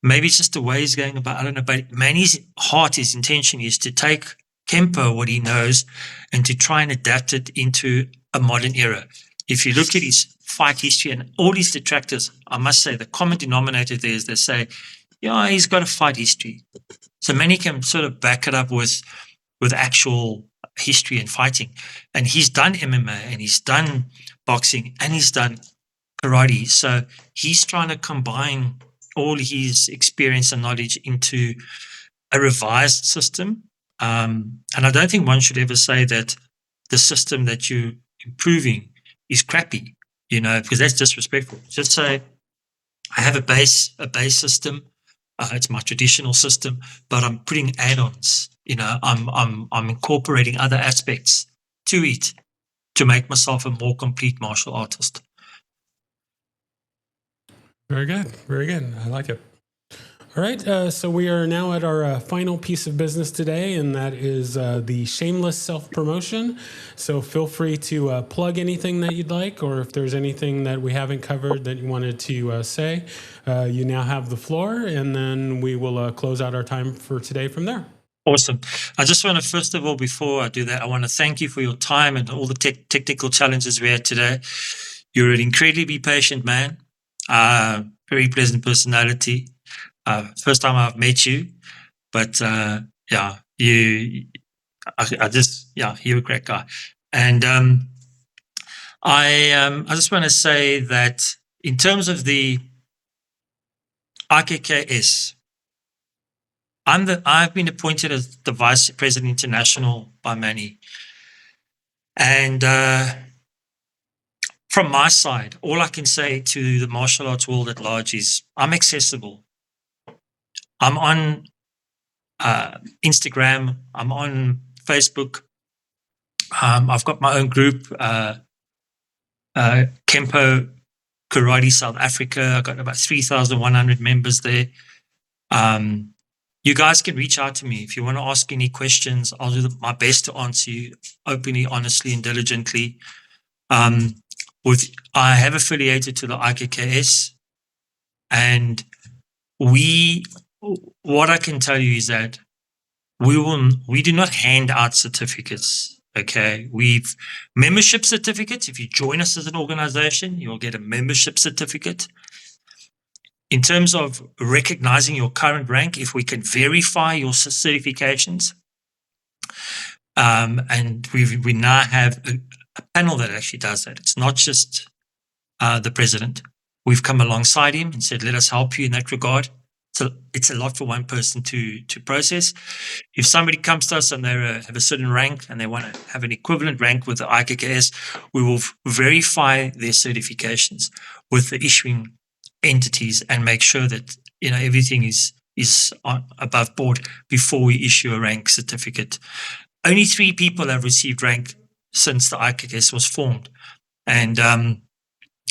Speaker 3: Maybe it's just the way he's going about, I don't know, but Manny's heart, his intention is to take Kempo, what he knows, and to try and adapt it into a modern era. If you look at his fight history and all his detractors, I must say the common denominator there is they say, yeah, he's got a fight history. So many can sort of back it up with actual history and fighting. And he's done MMA and he's done boxing and he's done karate. So he's trying to combine all his experience and knowledge into a revised system. And I don't think one should ever say that the system that you're improving is crappy, because that's disrespectful. Just say, I have a base system. It's my traditional system, but I'm putting add-ons. I'm incorporating other aspects to it to make myself a more complete martial artist.
Speaker 2: Very good. Very good. I like it. All right. So we are now at our final piece of business today, and that is the shameless self-promotion. So feel free to plug anything that you'd like, or if there's anything that we haven't covered that you wanted to say, you now have the floor, and then we will close out our time for today from there.
Speaker 3: Awesome. I just want to, first of all, before I do that, I want to thank you for your time and all the technical challenges we had today. You're an incredibly patient man, very pleasant personality. First time I've met you, but you're a great guy. And I just want to say that in terms of the IKKS, I've been appointed as the Vice President International by Manny. And from my side, all I can say to the martial arts world at large is I'm accessible. I'm on Instagram. I'm on Facebook. I've got my own group, Kempo Karate South Africa. I've got about 3,100 members there. You guys can reach out to me if you want to ask any questions. I'll do my best to answer you openly, honestly, and diligently. I have affiliated to the IKKS, and what I can tell you is that we do not hand out certificates. Okay, we've membership certificates. If you join us as an organization, you'll get a membership certificate. In terms of recognizing your current rank, if we can verify your certifications, And we now have a panel that actually does that. It's not just the president. We've come alongside him and said, let us help you in that regard. So it's a lot for one person to process. If somebody comes to us and they have a certain rank and they want to have an equivalent rank with the IKKS, we will verify their certifications with the issuing entities and make sure that everything is above board before we issue a rank certificate. Only 3 people have received rank since the IKKS was formed, and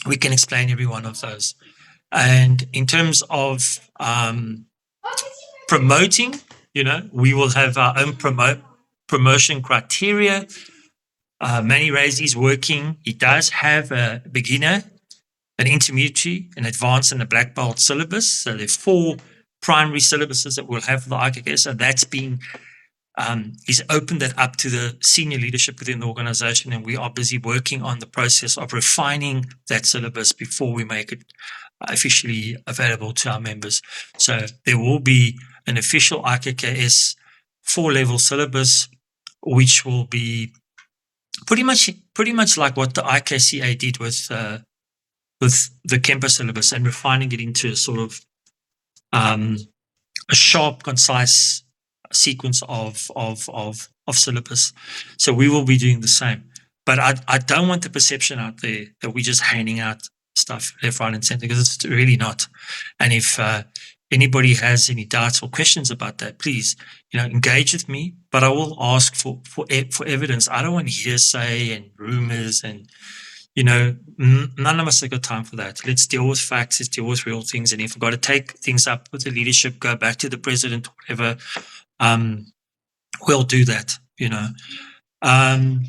Speaker 3: we can explain every one of those. And in terms of promoting, we will have our own promotion criteria. Manny Reyes is working. He does have a beginner, an intermediate, an advanced, and a black belt syllabus. So there are 4 primary syllabuses that we'll have for the IKKS. So that's been, he's opened that up to the senior leadership within the organization, and we are busy working on the process of refining that syllabus before we make it officially available to our members. So there will be an official IKKS 4-level syllabus, which will be pretty much like what the IKCA did with the Kemper syllabus, and refining it into a sort of a sharp, concise sequence of syllabus. So we will be doing the same. But I don't want the perception out there that we're just handing out stuff left, right, and center, because it's really not. And if anybody has any doubts or questions about that, please, engage with me. But I will ask for evidence. I don't want hearsay and rumors, and none of us have got time for that. Let's deal with facts. Let's deal with real things. And if we've got to take things up with the leadership, go back to the president, whatever, we'll do that. I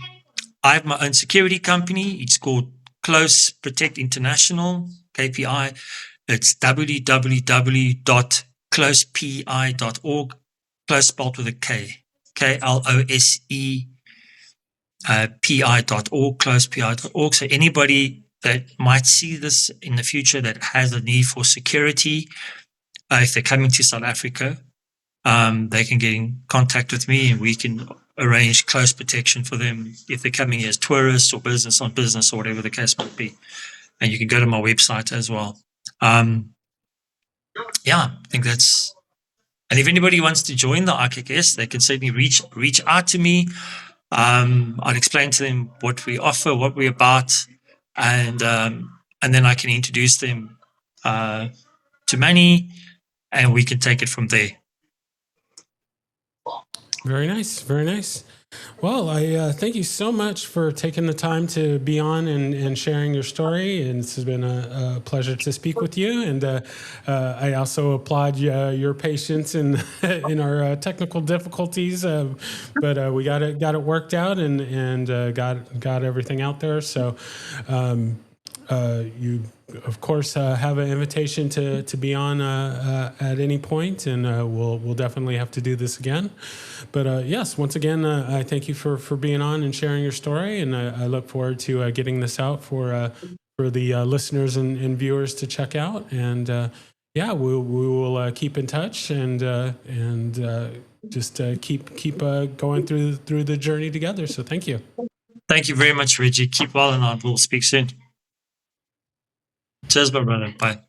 Speaker 3: have my own security company. It's called Close Protect International, KPI. It's www.closepi.org, close spelled with a K, KLOSEPI.org, closepi.org. So anybody that might see this in the future that has a need for security, if they're coming to South Africa, they can get in contact with me, and we can arrange close protection for them if they're coming here as tourists or business on business or whatever the case might be. And you can go to my website as well. I think that's. And if anybody wants to join the IKKS, they can certainly reach out to me. I'll explain to them what we offer, what we're about, and then I can introduce them to Manny, and we can take it from there.
Speaker 2: Very nice. Very nice. Well, I thank you so much for taking the time to be on and sharing your story. And this has been a pleasure to speak with you. And I also applaud your patience in our technical difficulties. But we got it worked out and got everything out there. So you, of course, have an invitation to be on at any point, and we'll definitely have to do this again. But yes, once again, I thank you for being on and sharing your story, and I look forward to getting this out for the listeners and viewers to check out. And we will keep in touch and just keep going through the journey together. So thank you.
Speaker 3: Thank you very much, Reggie. Keep well, and we'll speak soon. Cheers, my brother. Bye.